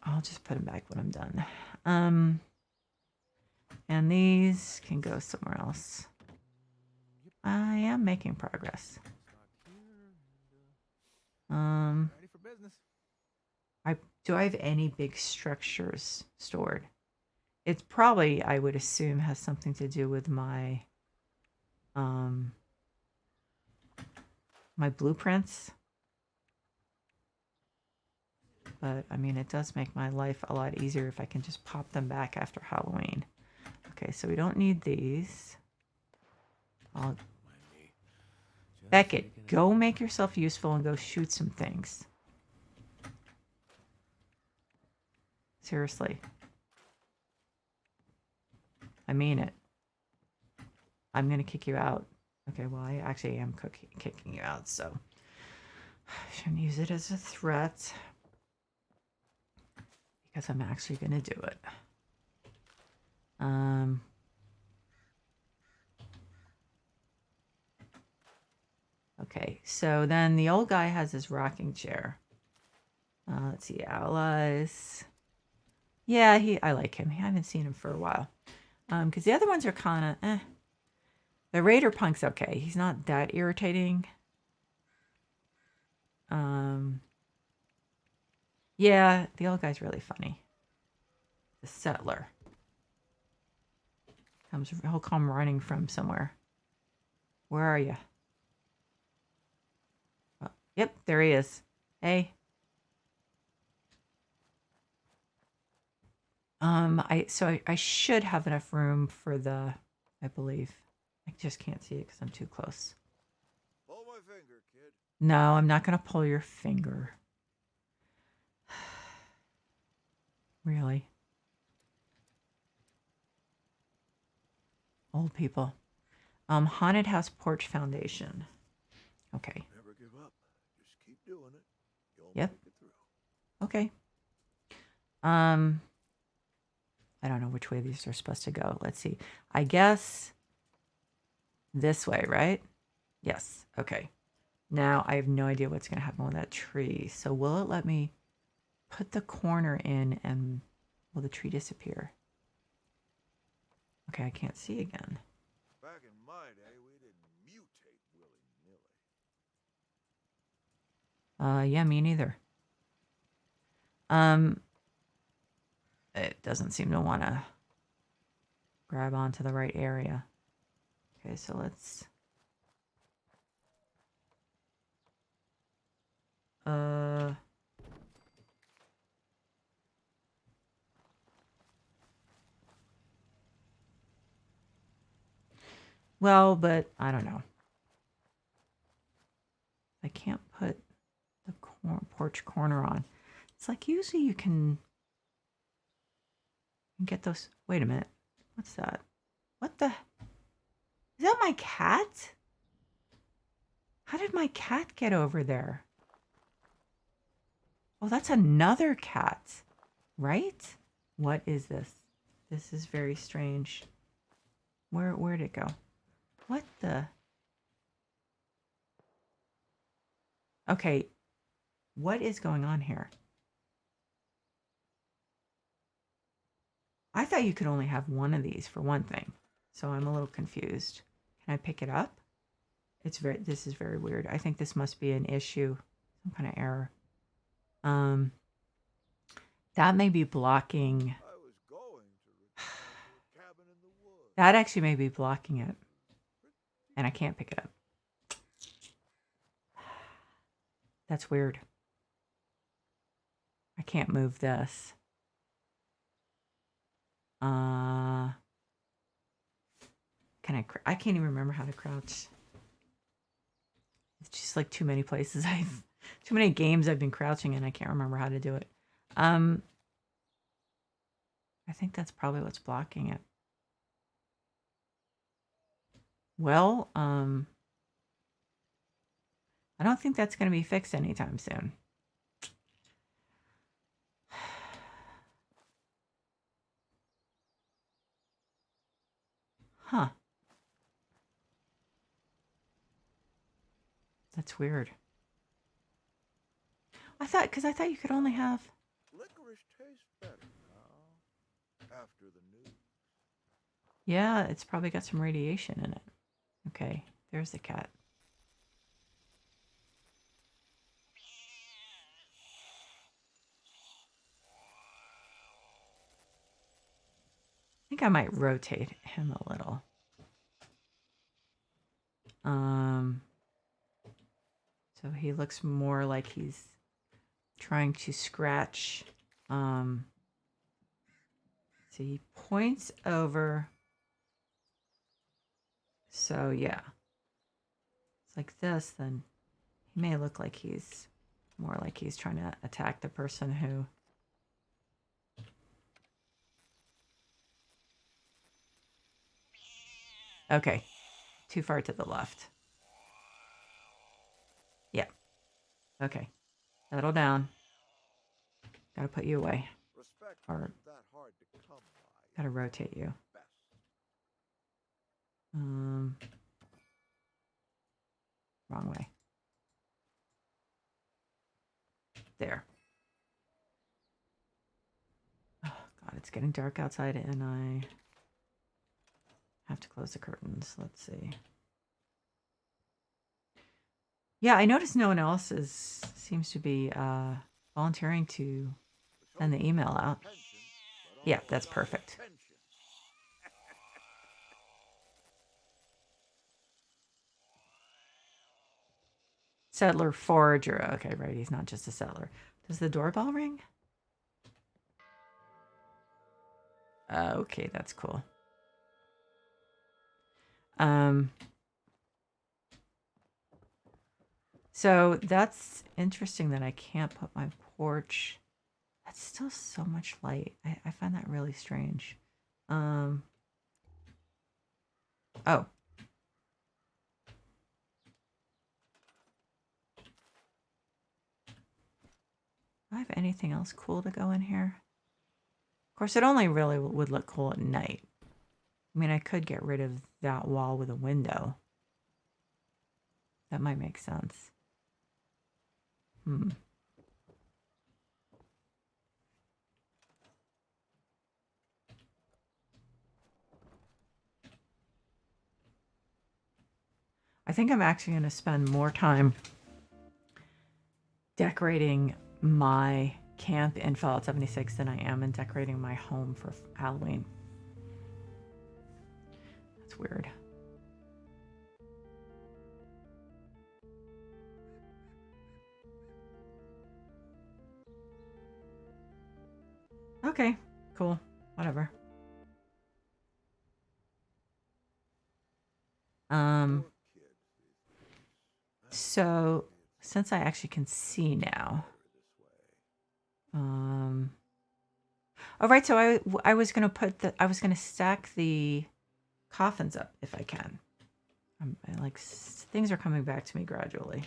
I'll just put them back when I'm done. And these can go somewhere else. I am making progress. Ready for business. Do I have any big structures stored? It's probably, I would assume, has something to do with my my blueprints. But I mean, it does make my life a lot easier if I can just pop them back after Halloween. Okay, so we don't need these. Beckett, go make yourself useful and go shoot some things. Seriously. I mean it. I'm going to kick you out. Okay, well, I actually am kicking you out, so I shouldn't use it as a threat. Because I'm actually going to do it. Okay, so then the old guy has his rocking chair. Let's see, allies. Yeah, I like him. I haven't seen him for a while. Because the other ones are kind of, The Raider Punk's okay. He's not that irritating. Yeah, the old guy's really funny. The settler. He'll come running from somewhere. Where are you? Oh, yep, there he is. Hey. I should have enough room for I believe. I just can't see it because I'm too close. Pull my finger, kid. No, I'm not going to pull your finger. Really? Old people. Haunted House Porch Foundation. Okay. Never give up. Just keep doing it. You'll Yep. make it through. Okay. I don't know which way these are supposed to go. Let's see. I guess this way, right? Yes. Okay. Now I have no idea what's going to happen with that tree. So will it let me put the corner in and will the tree disappear? Okay, I can't see again. Back in my day, we didn't mutate willy-nilly. Yeah, me neither. It doesn't seem to want to grab onto the right area. Okay, so let's... Well, but I don't know. I can't put the porch corner on. It's like usually you can get those. Wait a minute. What's that? What the? Is that my cat? How did my cat get over there? Oh, that's another cat, right? What is this? This is very strange. Where'd it go? What the? Okay, what is going on here? I thought you could only have one of these for one thing, so I'm a little confused. Can I pick it up? This is very weird. I think this must be an issue, some kind of error. That may be blocking. I was going to return to a cabin in the woods. That actually may be blocking it, and I can't pick it up. That's weird. I can't move this. Can I? I can't even remember how to crouch. It's just like too many places too many games I've been crouching in. I can't remember how to do it. I think that's probably what's blocking it. Well, I don't think that's going to be fixed anytime soon. Huh. That's weird. I thought you could only have... Licorice tastes better now, after the news. Yeah, it's probably got some radiation in it. Okay, there's the cat. I think I might rotate him a little. So he looks more like he's trying to scratch. So he points over. So yeah, it's like this. Then he may look like he's more like he's trying to attack the person who. Okay, too far to the left. Yeah. Okay, settle down. Gotta put you away. Respect Or isn't that hard to come by. gotta rotate you. Best. Wrong way. There. Oh, God, it's getting dark outside and I have to close the curtains. Let's see. Yeah, I noticed no one else seems to be volunteering to send the email out. Yeah, that's perfect. Settler forager. Okay, right. He's not just a settler. Does the doorbell ring? Okay, that's cool. So that's interesting that I can't put my porch. That's still so much light. I find that really strange. Oh. Do I have anything else cool to go in here? Of course, it only really would look cool at night. I mean, I could get rid of that wall with a window. That might make sense. I think I'm actually going to spend more time decorating my camp in Fallout 76 than I am in decorating my home for Halloween. That's weird. Okay, cool. Whatever. Um, Poor kids these days. so since I actually can see now, Better this way. all right. So I was gonna I was gonna stack the coffins up if I can. Things are coming back to me gradually.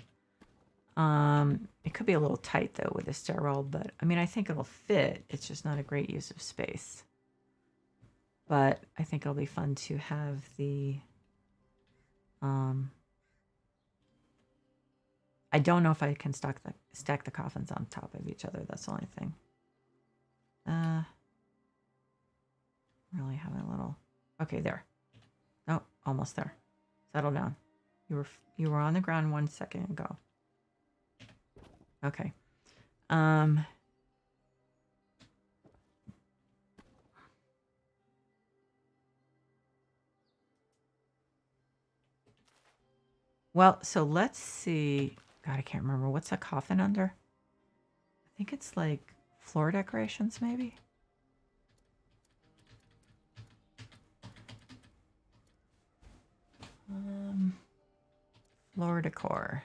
It could be a little tight though with the stairwell, but I mean I think it'll fit. It's just not a great use of space. But I think it'll be fun to have the I don't know if I can stack the coffins on top of each other. That's the only thing. Really having a little. Okay, there. Oh, almost there. Settle down. You were on the ground 1 second ago. Okay. Well, so let's see. God, I can't remember. What's a coffin under? I think it's like floor decorations, maybe? Floor decor.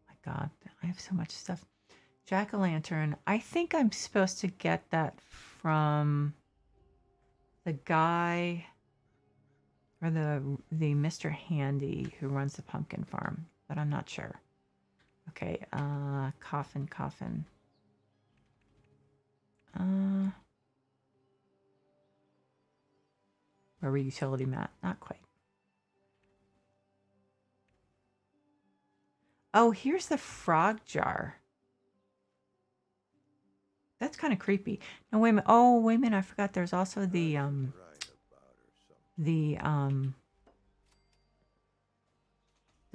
My God, I have so much stuff. Jack-o'-lantern. I think I'm supposed to get that from the guy or the Mr. Handy who runs the pumpkin farm, but I'm not sure. Okay, coffin. Rubber utility mat, not quite. Oh, here's the frog jar. That's kind of creepy. No, wait a minute. Oh, wait a minute. I forgot. There's also the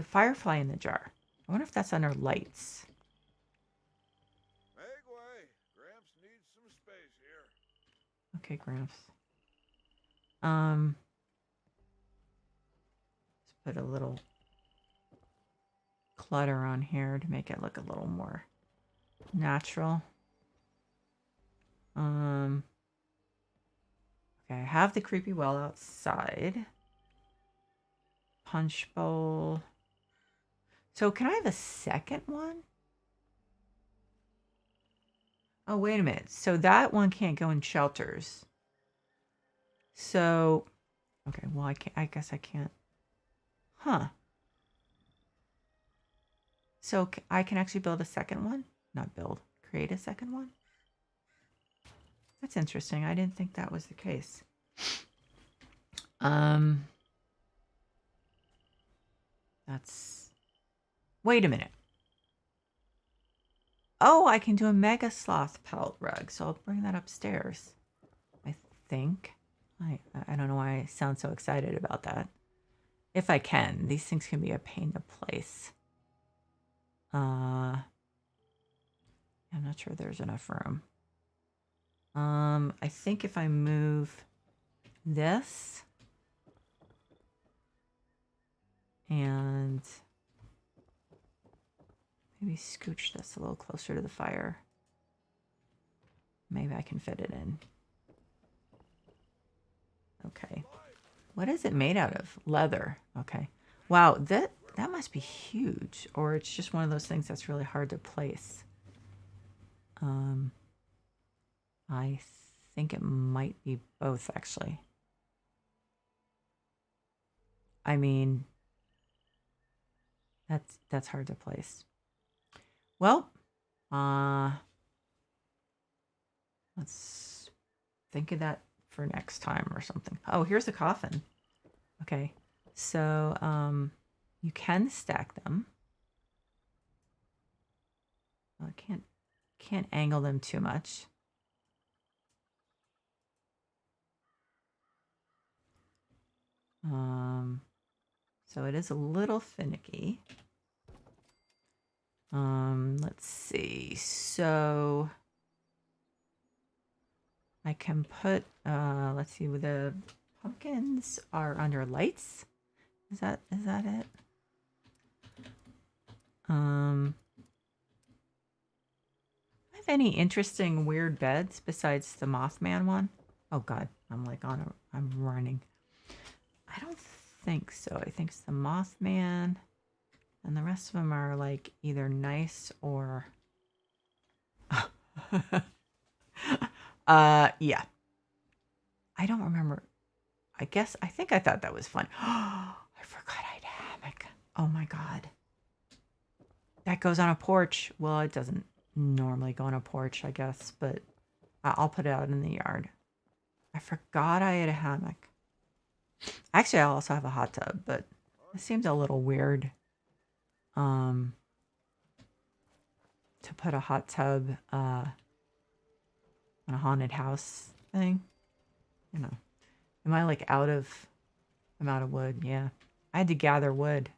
firefly in the jar. I wonder if that's under lights. Make way. Gramps needs some space here. Okay, Gramps. Let's put a little clutter on here to make it look a little more natural. Okay, I have the creepy well outside. Punch bowl. So can I have a second one? Oh, wait a minute. So that one can't go in shelters. So, okay, well, I guess I can't. Huh. So I can actually build a second one? Not build, create a second one? That's interesting. I didn't think that was the case. Wait a minute. Oh, I can do a mega sloth pelt rug, so I'll bring that upstairs. I think. I don't know why I sound so excited about that. If I can. These things can be a pain to place. I'm not sure there's enough room. I think if I move this and maybe scooch this a little closer to the fire, maybe I can fit it in. Okay. What is it made out of? Leather. Okay. Wow, that must be huge, or it's just one of those things that's really hard to place. I think it might be both, actually. I mean, that's hard to place. Well, let's think of that for next time or something. Oh, here's the coffin. Okay, so you can stack them. Well, I can't angle them too much. So it is a little finicky. Let's see. So I can put, let's see, the pumpkins are under lights. Is that it? Have any interesting weird beds besides the Mothman one? Oh God, I'm like I'm running. I don't think so. I think it's the Mothman, and the rest of them are like either nice or. Yeah. I don't remember. I think I thought that was fun. I forgot I had a hammock. Oh my God. That goes on a porch. Well, it doesn't normally go on a porch, I guess, but I'll put it out in the yard. I forgot I had a hammock. Actually, I also have a hot tub, but it seems a little weird to put a hot tub on a haunted house thing. You know, am I like out of? I'm out of wood. Yeah, I had to gather wood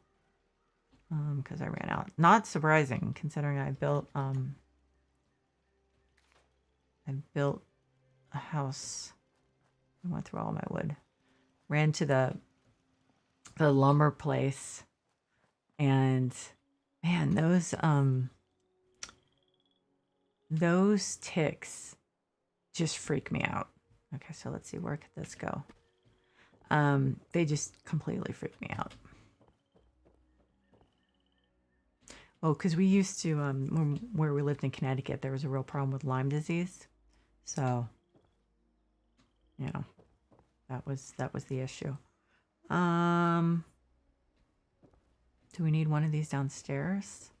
because I ran out. Not surprising considering I built a house. I went through all my wood. Ran to the lumber place, and man, those ticks just freak me out. Okay, so let's see, where could this go? They just completely freak me out. Oh, because we used to where we lived in Connecticut, there was a real problem with Lyme disease, so you know that was the issue. Do we need one of these downstairs?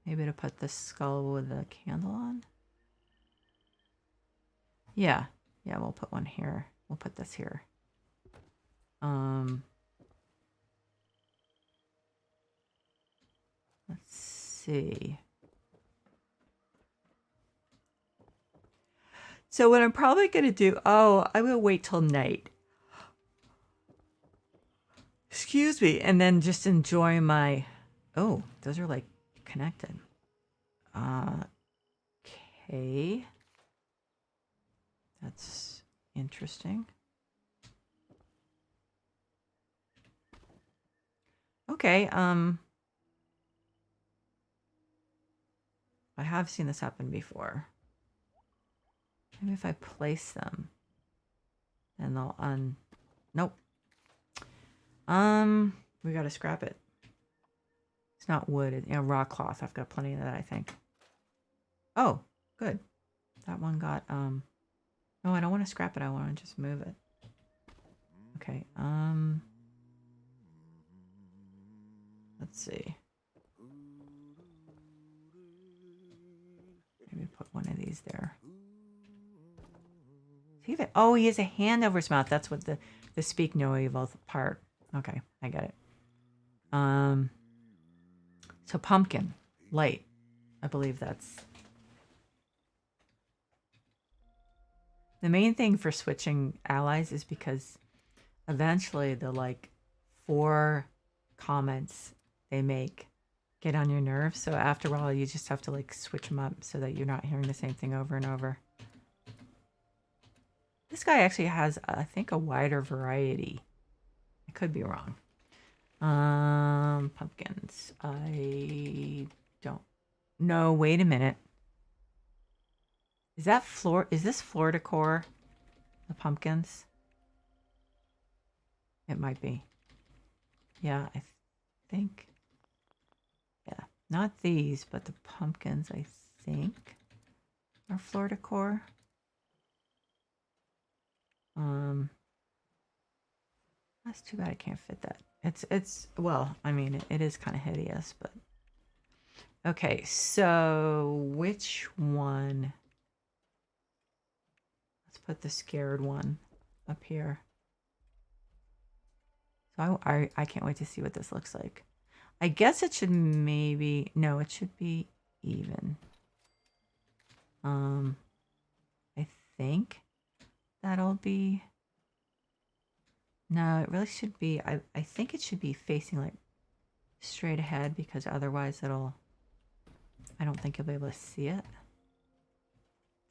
Maybe to put the skull with a candle on? Yeah, we'll put one here. We'll put this here. Let's see. So what I'm probably going to do, I will wait till night. Excuse me. And then just enjoy my, those are like connected. Okay. That's interesting. Okay, I have seen this happen before. Maybe if I place them, and they'll nope. We gotta scrap it. It's not wood, raw cloth. I've got plenty of that, I think. Oh, good. That one got, no, I don't want to scrap it. I want to just move it. Okay, let's see. Maybe put one of these there. He has a hand over his mouth. That's what the speak no evil part. Okay, I get it. So pumpkin, light. I believe that's the main thing for switching allies is because eventually the like 4 comments they make get on your nerves. So after a while, you just have to like switch them up so that you're not hearing the same thing over and over. This guy actually has, I think, a wider variety. I could be wrong. Pumpkins. I don't know. Wait a minute. Is this floor decor? The pumpkins? It might be. Yeah, I think. Yeah, not these, but the pumpkins, I think, are floor decor. That's too bad I can't fit that. It's well, I mean, it is kind of hideous, but okay. So which one? Let's put the scared one up here. So I can't wait to see what this looks like. I guess it should maybe no, it should be even. I think that'll be. No, it really should be, I think it should be facing like straight ahead because otherwise I don't think you'll be able to see it.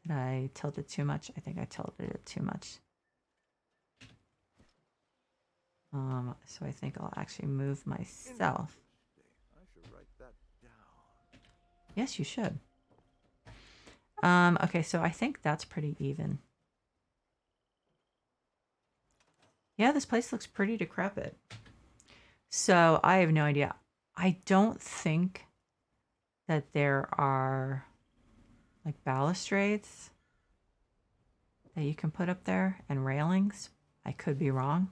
Did I tilt it too much? I think I tilted it too much. So I think I'll actually move myself. I should write that down. Yes, you should. Okay, so I think that's pretty even. Yeah, this place looks pretty decrepit. So I have no idea. I don't think that there are like balustrades that you can put up there and railings. I could be wrong.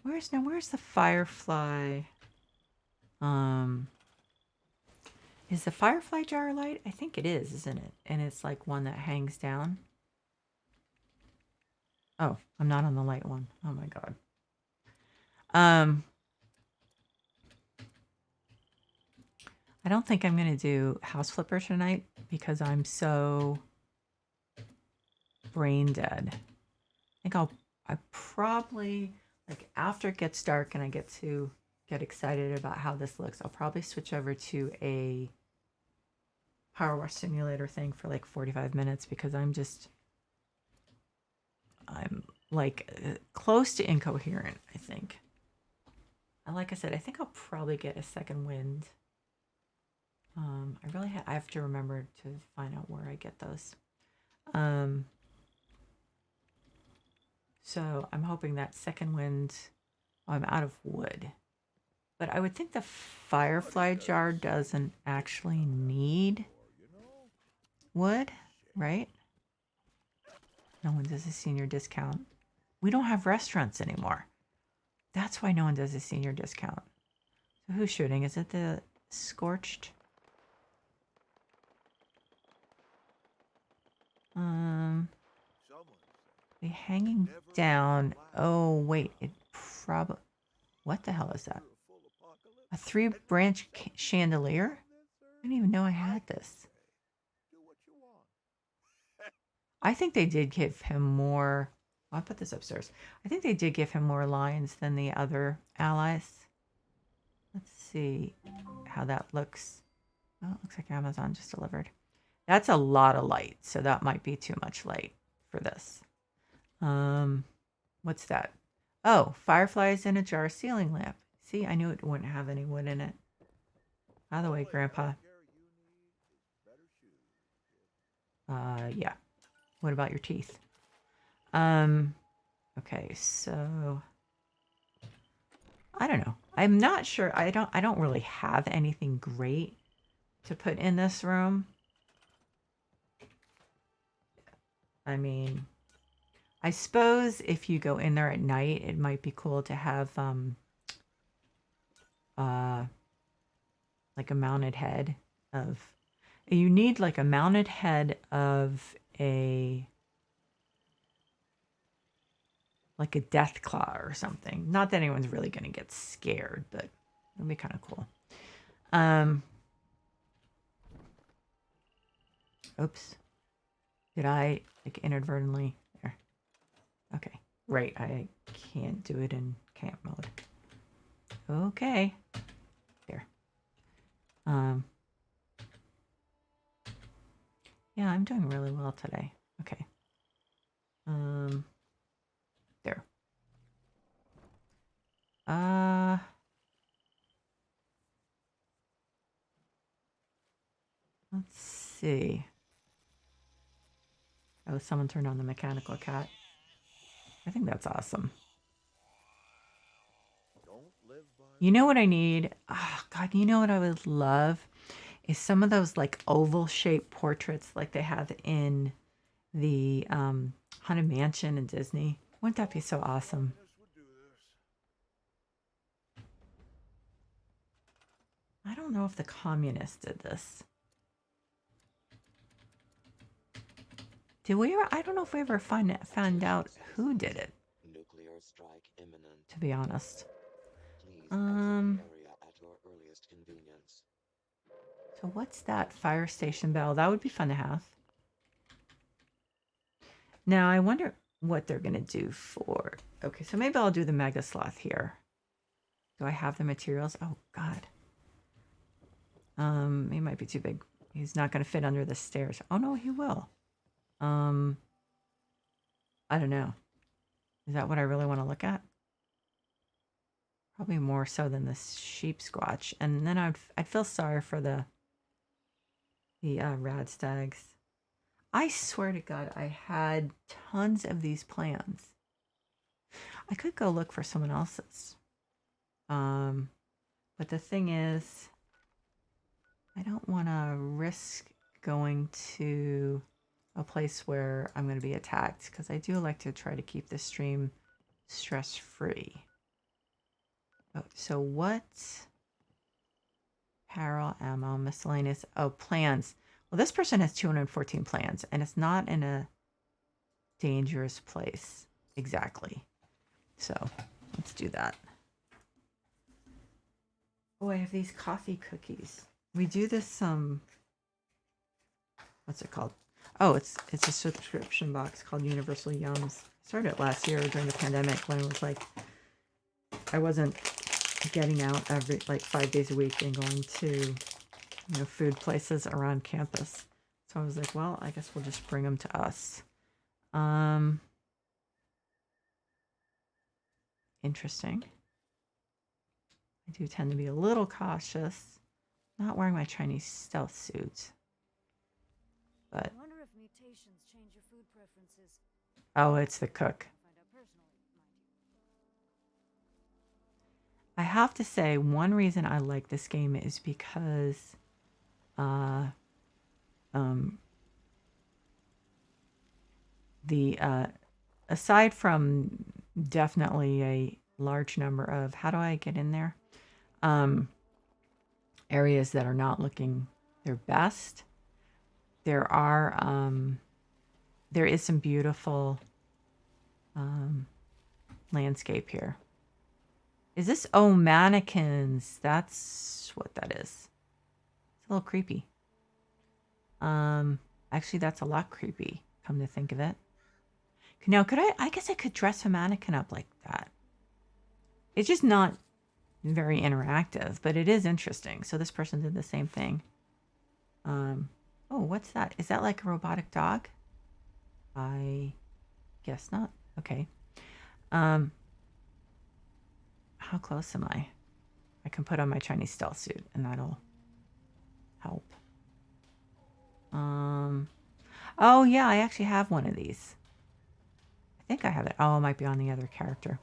Where's the firefly? Is the firefly jar light? I think it is, isn't it? And it's like one that hangs down. Oh, I'm not on the light one. Oh my god. I don't think I'm gonna do House Flipper tonight because I'm so brain dead. I probably, like, after it gets dark and I get to get excited about how this looks, I'll probably switch over to a Power Wash Simulator thing for like 45 minutes because I'm like close to incoherent, I think. And like I said, I think I'll probably get a second wind. I have to remember to find out where I get those. So I'm hoping that second wind, I'm out of wood. But I would think the firefly jar doesn't actually need wood, right? No one does a senior discount. We don't have restaurants anymore. That's why no one does a senior discount. So who's shooting? Is it the Scorched? The hanging down. Oh, wait. It probably... What the hell is that? A 3-branch chandelier? I didn't even know I had this. I think they did give him more... I'll put this upstairs. I think they did give him more lines than the other allies. Let's see how that looks. Oh, it looks like Amazon just delivered. That's a lot of light, so that might be too much light for this. What's that? Oh, fireflies in a jar ceiling lamp. See, I knew it wouldn't have any wood in it. By the way, Grandpa. Yeah. What about your teeth? Okay, so I don't know. I'm not sure. I don't really have anything great to put in this room. I mean, I suppose if you go in there at night, it might be cool to have like a mounted head of... You need like a mounted head of a death claw or something. Not that anyone's really going to get scared, but it'll be kind of cool. Oops. Did I like inadvertently there? Okay. Right, I can't do it in camp mode. Okay. There. Yeah, I'm doing really well today. Okay. There. Let's see. Oh, someone turned on the mechanical cat. I think that's awesome. You know what I need? Oh, God, you know what I would love? Is some of those like oval-shaped portraits like they have in the Haunted Mansion in Disney. Wouldn't that be so awesome? I don't know if the communists did this. Did we ever? I don't know if we ever found out who did it. Nuclear strike imminent. To be honest. Please exit the area at your earliest convenience. So what's that fire station bell? That would be fun to have. Now I wonder what they're gonna do for... Okay, so maybe I'll do the Mega Sloth here. Do I have the materials? Oh God. He might be too big. He's not gonna fit under the stairs. Oh no, he will. I don't know. Is that what I really want to look at? Probably more so than this sheep squatch. And then I'd feel sorry for the the Radstags. I swear to God, I had tons of these plans. I could go look for someone else's. But the thing is, I don't want to risk going to a place where I'm going to be attacked, because I do like to try to keep the stream stress-free. Oh, so what? Apparel, ammo, miscellaneous. Oh, plans. Well, this person has 214 plans, and it's not in a dangerous place. Exactly. So let's do that. Oh, I have these coffee cookies. We do this, what's it called? Oh, it's a subscription box called Universal Yums. I started it last year during the pandemic when it was like, I wasn't getting out every, like 5 days a week and going to, food places around campus. So I was like, well, I guess we'll just bring them to us. Interesting. I do tend to be a little cautious. Not wearing my Chinese stealth suit. But I wonder if mutations change your food preferences. oh, it's the cook. I'll find out personally, mind you. I have to say, one reason I like this game is because aside from definitely a large number of, how do I get in there? Areas that are not looking their best. There is some beautiful landscape here. Is this? Oh, mannequins. That's what that is. It's a little creepy. Actually, that's a lot creepy, come to think of it. Now, I guess I could dress a mannequin up like that. It's just not very interactive, but it is interesting. So this person did the same thing. Oh, what's that? Is that like a robotic dog? I guess not. Okay. How close am I? I can put on my Chinese stealth suit and that'll help. Oh yeah, I actually have one of these. I think I have it. Oh, it might be on the other character.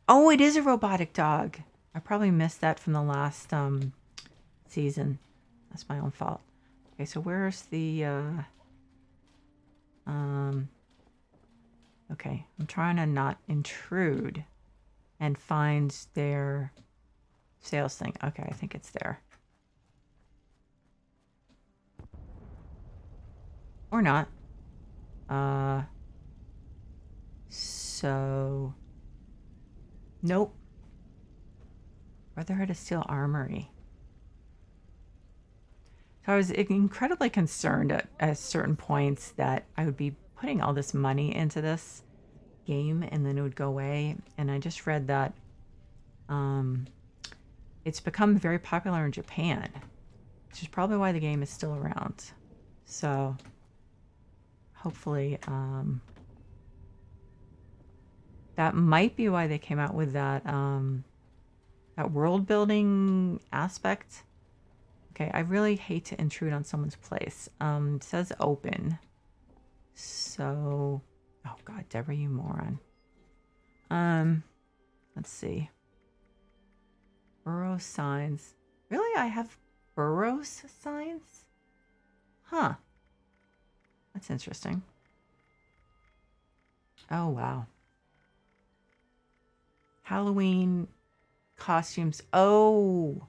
Oh, it is a robotic dog. I probably missed that from the last season. That's my own fault. Okay, so where's the okay, I'm trying to not intrude and find their sales thing. Okay, I think it's there. Or not. So nope. Brotherhood of Steel Armory. So I was incredibly concerned at certain points that I would be putting all this money into this game and then it would go away. And I just read that it's become very popular in Japan, which is probably why the game is still around. So hopefully that might be why they came out with that that world building aspect. Okay, I really hate to intrude on someone's place. It says open. So, oh God, Deborah, you moron. Let's see. Burroughs signs. Really? I have Burroughs signs? Huh. That's interesting. Oh, wow. Halloween costumes. Oh.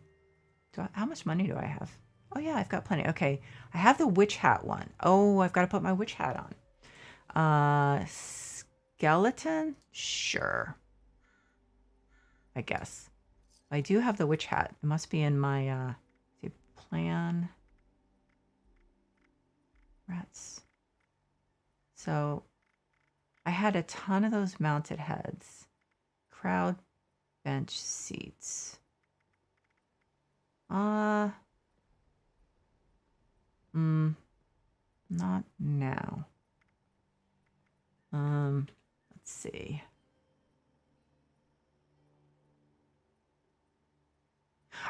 How much money do I have? Oh, yeah, I've got plenty. Okay. I have the witch hat one. Oh, I've got to put my witch hat on. Skeleton? Sure. I guess. I do have the witch hat. It must be in my plan. Rats. So I had a ton of those mounted heads. Crowd bench seats. Not now. Let's see.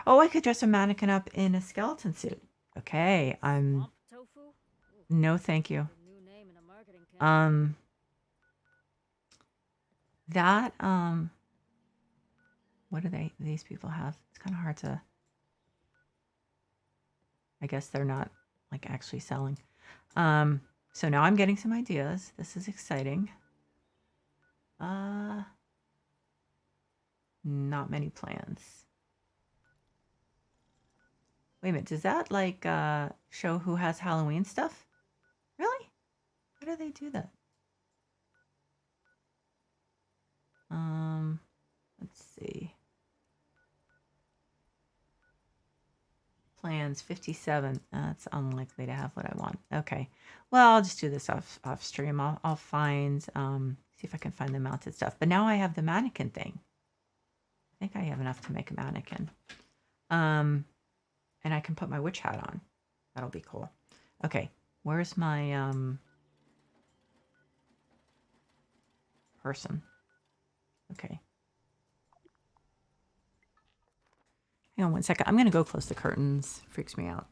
Oh, I could dress a mannequin up in a skeleton suit. Okay, I'm Swamp tofu? Ooh, no thank you. a new name in a marketing campaign. That what do these people have? It's kind of hard to, I guess they're not like actually selling. So now I'm getting some ideas. This is exciting. Not many plans. Wait a minute, does that like show who has Halloween stuff? Really? How do they do that? Let's see. Plans 57. That's unlikely to have what I want. Okay. Well, I'll just do this off stream. I'll find see if I can find the mounted stuff. But now I have the mannequin thing. I think I have enough to make a mannequin. And I can put my witch hat on. That'll be cool. Okay. Where's my person? Okay. Hang on one second. I'm going to go close the curtains. Freaks me out.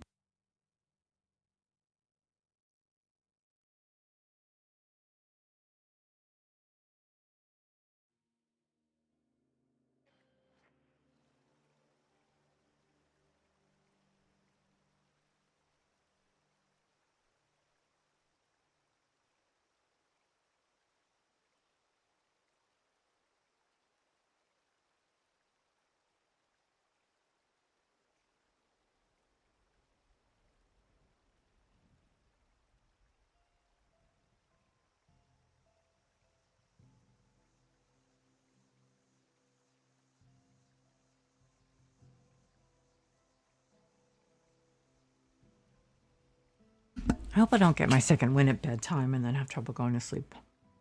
I hope I don't get my second win at bedtime and then have trouble going to sleep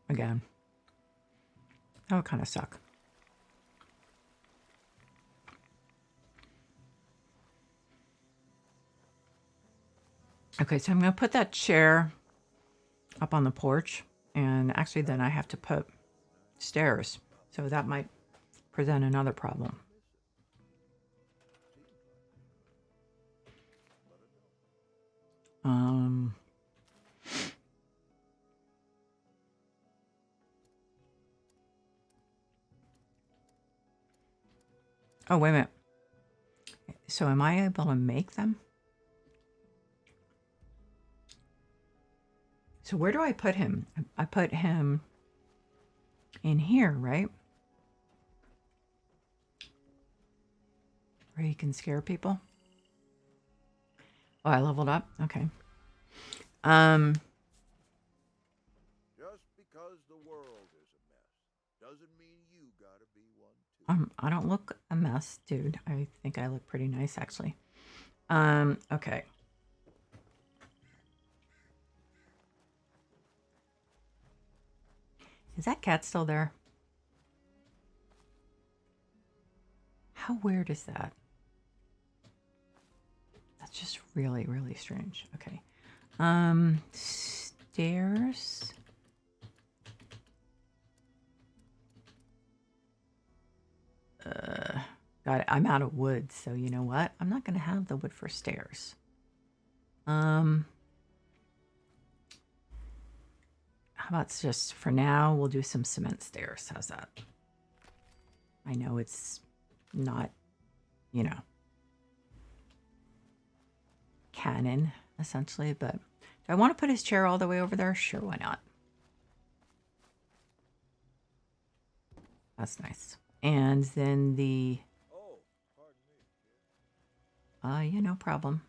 again. That would kind of suck. Okay, so I'm going to put that chair up on the porch. And actually then I have to put stairs. So that might present another problem. Oh, wait a minute. So am I able to make them? So where do I put him? I put him in here, right? Where he can scare people. Oh, I leveled up? Okay. Just because the world is a mess doesn't mean you gotta be one too. I don't look a mess, dude. I think I look pretty nice, actually. Okay. Is that cat still there? How weird is that? That's just really, really strange. Okay. Stairs. God, I'm out of wood, so you know what? I'm not going to have the wood for stairs. How about just for now, we'll do some cement stairs. How's that? I know it's not, you know, canon, essentially, but do I want to put his chair all the way over there? Sure, why not? That's nice. And then the... Oh, pardon me, kid. yeah, no problem.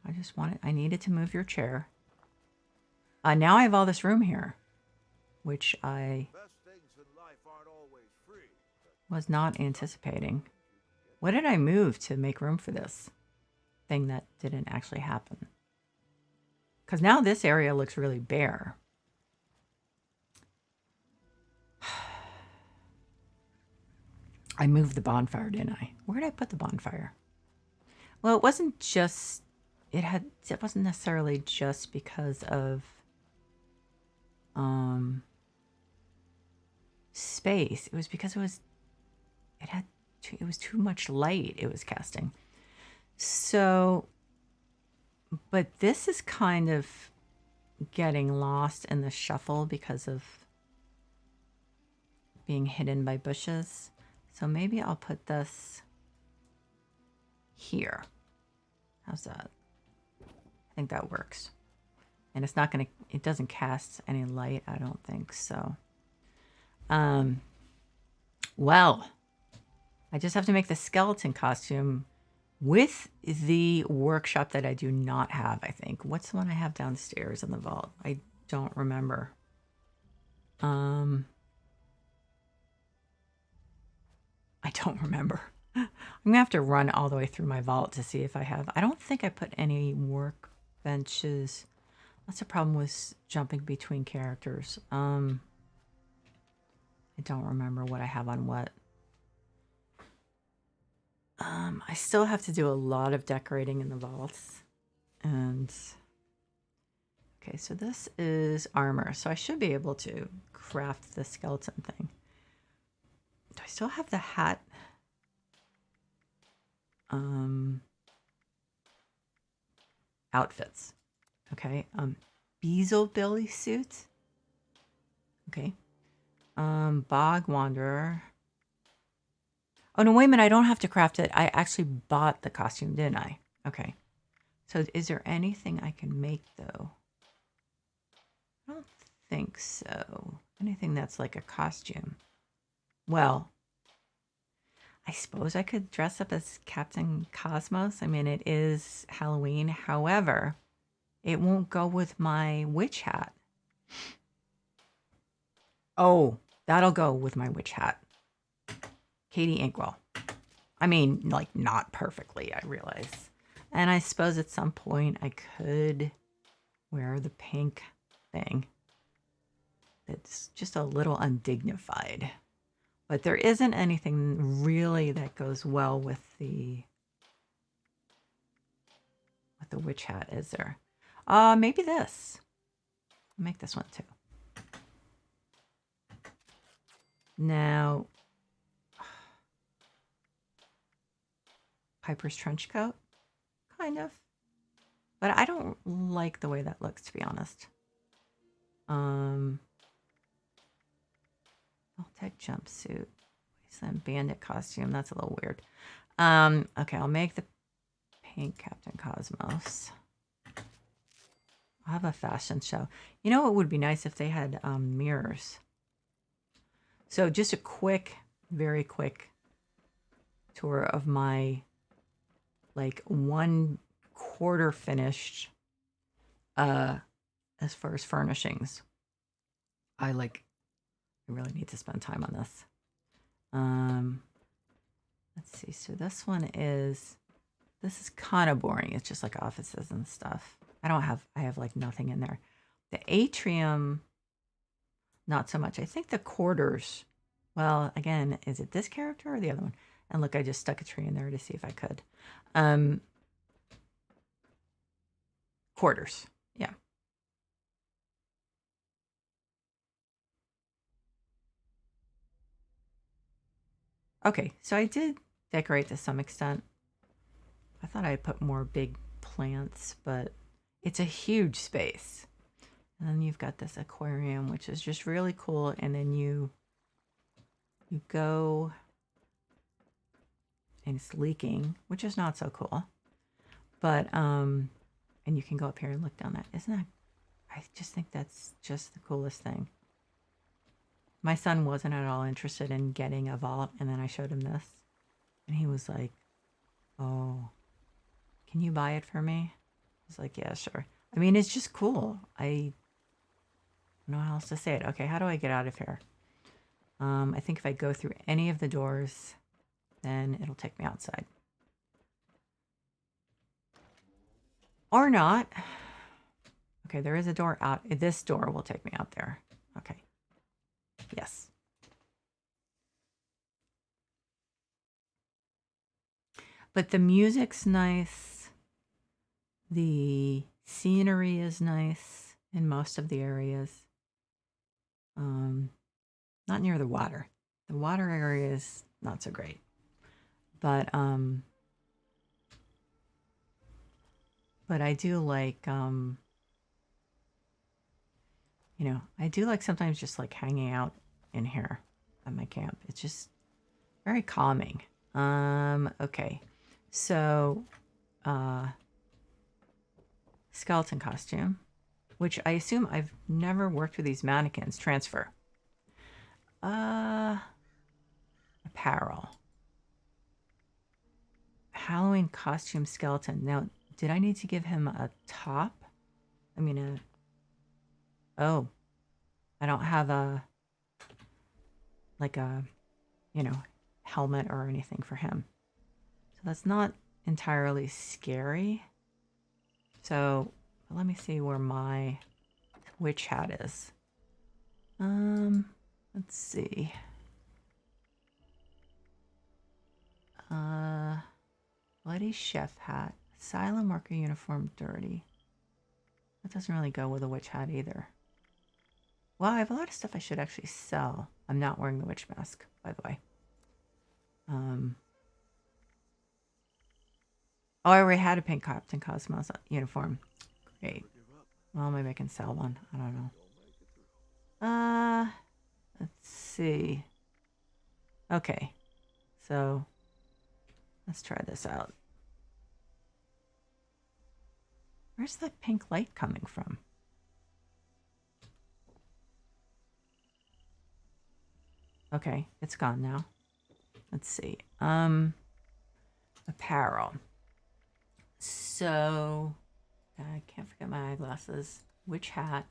I just wanted, I needed to move your chair. Now I have all this room here, which I Best things in life aren't always free, but was not anticipating. What did I move to make room for this thing that didn't actually happen? Because now this area looks really bare. I moved the bonfire, didn't I? Where did I put the bonfire? Well, it wasn't just, it wasn't necessarily just because of space. It was because it was too much light it was casting. So But this is kind of getting lost in the shuffle because of being hidden by bushes. So maybe I'll put this here. How's that? I think that works. And it's not gonna, it doesn't cast any light, I don't think so. Well, I just have to make the skeleton costume with the workshop that I do not have, I think. What's the one I have downstairs in the vault? I don't remember. I don't remember. I'm gonna have to run all the way through my vault to see if I have. I don't think I put any workbenches. That's a problem with jumping between characters. I don't remember what I have on what. I still have to do a lot of decorating in the vaults. And okay, so this is armor. So I should be able to craft the skeleton thing. Do I still have the hat? Outfits. Okay. Beazle Billy suit. Okay. Bog Wanderer. Oh, no, wait a minute. I don't have to craft it. I actually bought the costume, didn't I? Okay. So is there anything I can make, though? I don't think so. Anything that's like a costume. Well, I suppose I could dress up as Captain Cosmos. I mean, it is Halloween. However, it won't go with my witch hat. Oh, that'll go with my witch hat. Katie Inkwell. I mean, like, not perfectly, I realize. And I suppose at some point I could wear the pink thing. It's just a little undignified. But there isn't anything really that goes well with the witch hat, is there? Maybe this. I'll make this one too. Now, Piper's trench coat, kind of. But I don't like the way that looks, to be honest. Tech jumpsuit. Wasteland bandit costume. That's a little weird. Okay, I'll make the pink Captain Cosmos. I'll have a fashion show. You know, it would be nice if they had mirrors. So just a quick, very quick tour of my like 1/4 finished as far as furnishings. I really need to spend time on this. Let's see. So this is kind of boring. It's just like offices and stuff. I have like nothing in there. The atrium, not so much. I think the quarters, well, again, is it this character or the other one? And look, I just stuck a tree in there to see if I could. Quarters. Yeah. Okay, so I did decorate to some extent. I thought I'd put more big plants, but it's a huge space. And then you've got this aquarium, which is just really cool. And then you go, and it's leaking, which is not so cool. But, and you can go up here and look down that. Isn't that, I just think that's just the coolest thing. My son wasn't at all interested in getting a vault, and then I showed him this. And he was like, oh, can you buy it for me? I was like, yeah, sure. I mean, it's just cool. I don't know how else to say it. Okay, how do I get out of here? I think if I go through any of the doors, then it'll take me outside. Or not. Okay, there is a door out. This door will take me out there. Okay. Yes. But the music's nice. The scenery is nice in most of the areas. Not near the water. The water area is not so great. But But I do like, you know, I do like sometimes just like hanging out in here at my camp. It's just very calming. Okay. So, skeleton costume, which I assume I've never worked with these mannequins. Transfer. Apparel. Halloween costume skeleton. Now, did I need to give him a top? I mean, oh, I don't have like a, you know, helmet or anything for him. So that's not entirely scary. So let me see where my witch hat is. Let's see. Bloody chef hat. Asylum worker uniform dirty. That doesn't really go with a witch hat either. Well, I have a lot of stuff I should actually sell. I'm not wearing the witch mask, by the way. Oh, I already had a pink Captain Cosmos uniform. Great. Well, maybe I can sell one. I don't know. Let's see. Okay. So, let's try this out. Where's the pink light coming from? Okay, it's gone now. Let's see. Apparel. So, I can't forget my eyeglasses. Witch hat.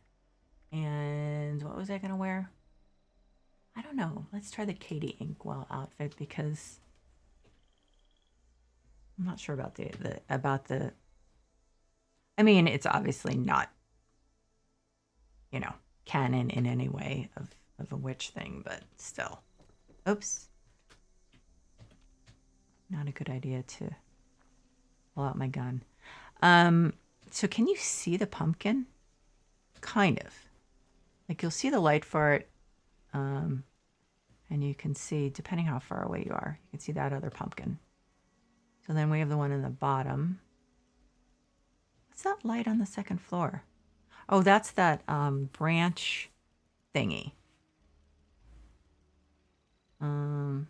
And what was I going to wear? I don't know. Let's try the Katie Inkwell outfit because I'm not sure about the I mean, it's obviously not, you know, canon in any way of a witch thing, but still. Oops. Not a good idea to pull out my gun. So can you see the pumpkin? Kind of. Like you'll see the light for it. And you can see, depending how far away you are, you can see that other pumpkin. So then we have the one in the bottom. What's that light on the second floor? Oh, that's that branch thingy. I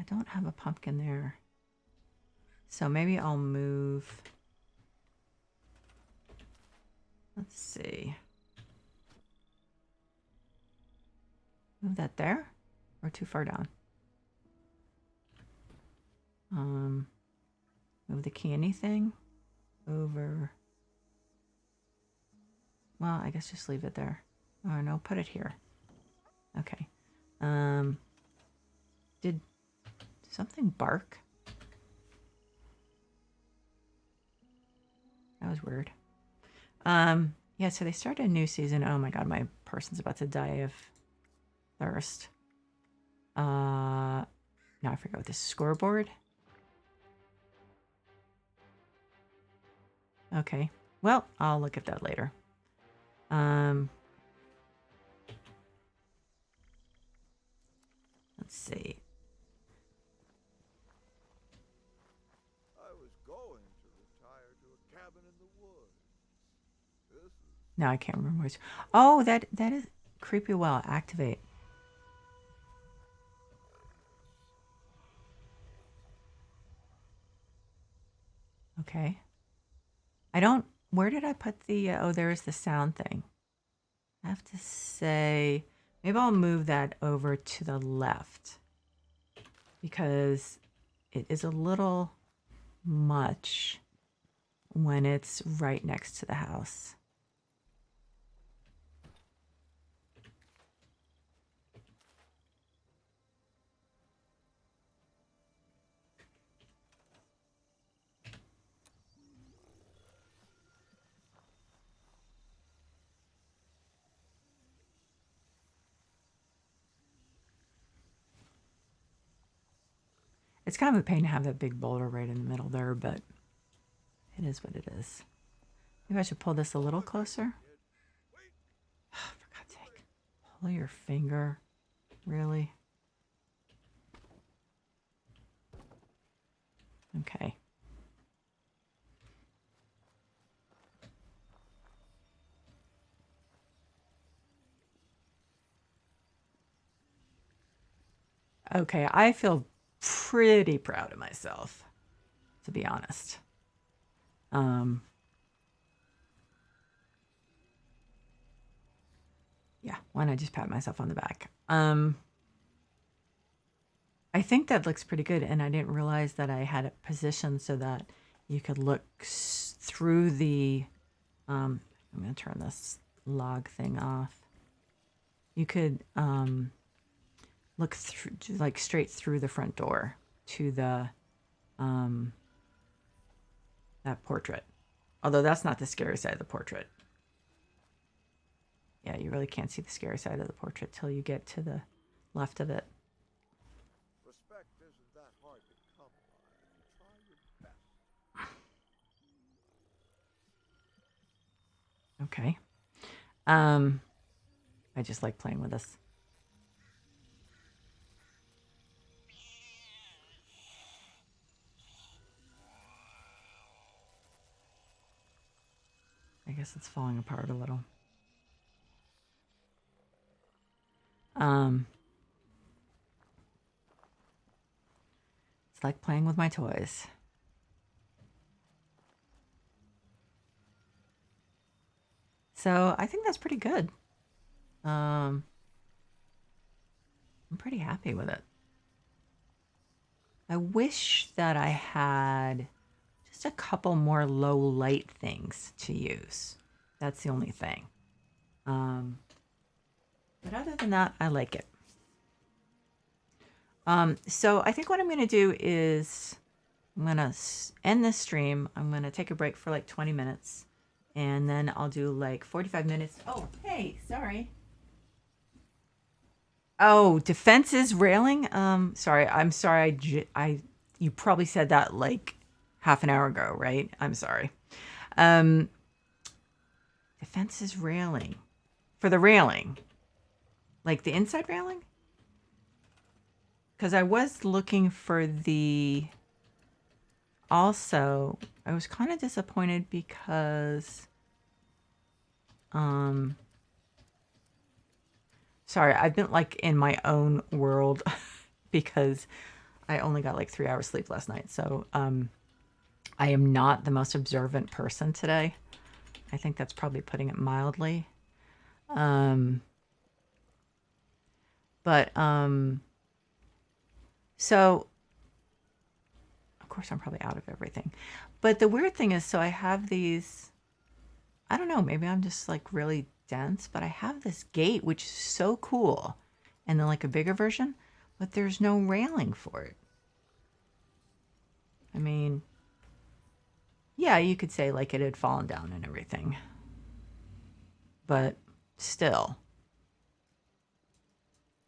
don't have a pumpkin there. So maybe I'll move. Let's see. Move that there or too far down? Move the candy thing over. Well, I guess just leave it there. Oh no, put it here. Okay. Did something bark? That was weird. Yeah, so they started a new season. Oh my god, my person's about to die of thirst. Now I forgot what this scoreboard. Okay. Well, I'll look at that later. Let's see. I was going to retire to a cabin in the woods. This is No, I can't remember which. Oh, that is creepy well. Activate. Okay. I don't. Where did I put the? Oh, there's the sound thing. I have to say, maybe I'll move that over to the left because it is a little much when it's right next to the house. It's kind of a pain to have that big boulder right in the middle there, but it is what it is. Maybe I should pull this a little closer. Oh, for God's sake. Pull your finger. Really? Okay. Okay, I feel pretty proud of myself, to be honest. Yeah, why not just pat myself on the back? I think that looks pretty good, and I didn't realize that I had it positioned so that you could look through the. I'm going to turn this log thing off. You could look through, like straight through the front door to the that portrait. Although that's not the scary side of the portrait. Yeah, you really can't see the scary side of the portrait till you get to the left of it. Respect isn't that hard to come by. Try your best. Okay. I just like playing with this. I guess it's falling apart a little. It's like playing with my toys. So I think that's pretty good. I'm pretty happy with it. I wish that I had just a couple more low light things to use. That's the only thing. But other than that, I like it. So I think what I'm going to do is I'm going to end this stream. I'm going to take a break for like 20 minutes. And then I'll do like 45 minutes. Oh, hey, sorry. Oh, defenses railing. Sorry. I'm sorry. You probably said that like half an hour ago, right? I'm sorry. Defenses railing. For the railing. Like the inside railing? Because I was looking for the... Also, I was kind of disappointed because... Sorry, I've been like in my own world because I only got like 3 hours sleep last night. So I am not the most observant person today. I think that's probably putting it mildly. So of course I'm probably out of everything. But the weird thing is, so I have these, I don't know, maybe I'm just like really dense, but I have this gate, which is so cool. And then like a bigger version, but there's no railing for it. I mean, yeah, you could say like it had fallen down and everything. But still.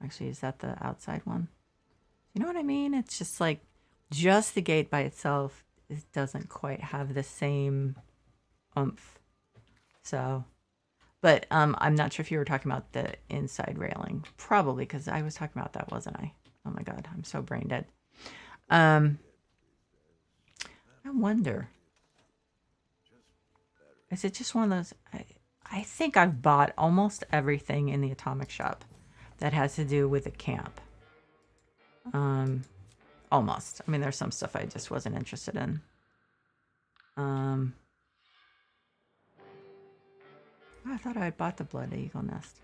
Actually, is that the outside one? You know what I mean? It's just like, just the gate by itself doesn't quite have the same oomph. So, but I'm not sure if you were talking about the inside railing. Probably, because I was talking about that, wasn't I? Oh my God, I'm so brain dead. I wonder. Is it just one of those? I think I've bought almost everything in the Atomic Shop that has to do with the camp. Almost. I mean, there's some stuff I just wasn't interested in. I thought I had bought the Blood Eagle Nest.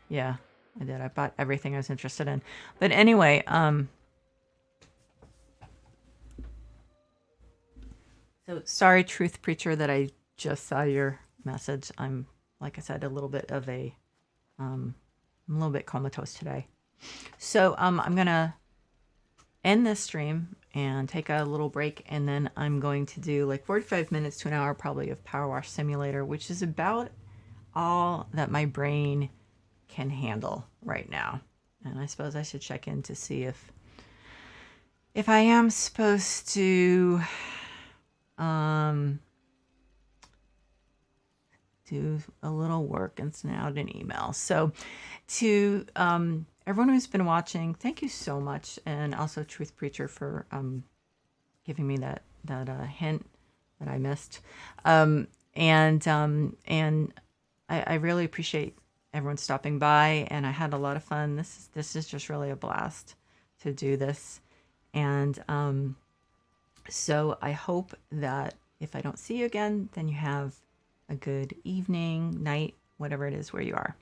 Yeah, I did. I bought everything I was interested in. But anyway, so sorry, Truth Preacher, that I just saw your message. I'm, like I said, a little bit of a, I'm a little bit comatose today. So I'm gonna end this stream and take a little break, and then I'm going to do like 45 minutes to an hour probably of Power Wash Simulator, which is about all that my brain can handle right now. And I suppose I should check in to see if I am supposed to do a little work and send out an email. So to everyone who's been watching, thank you so much, and also Truth Preacher for giving me that hint that I missed, and I really appreciate everyone stopping by, and I had a lot of fun. This is just really a blast to do this, and so I hope that if I don't see you again, then you have a good evening, night, whatever it is where you are.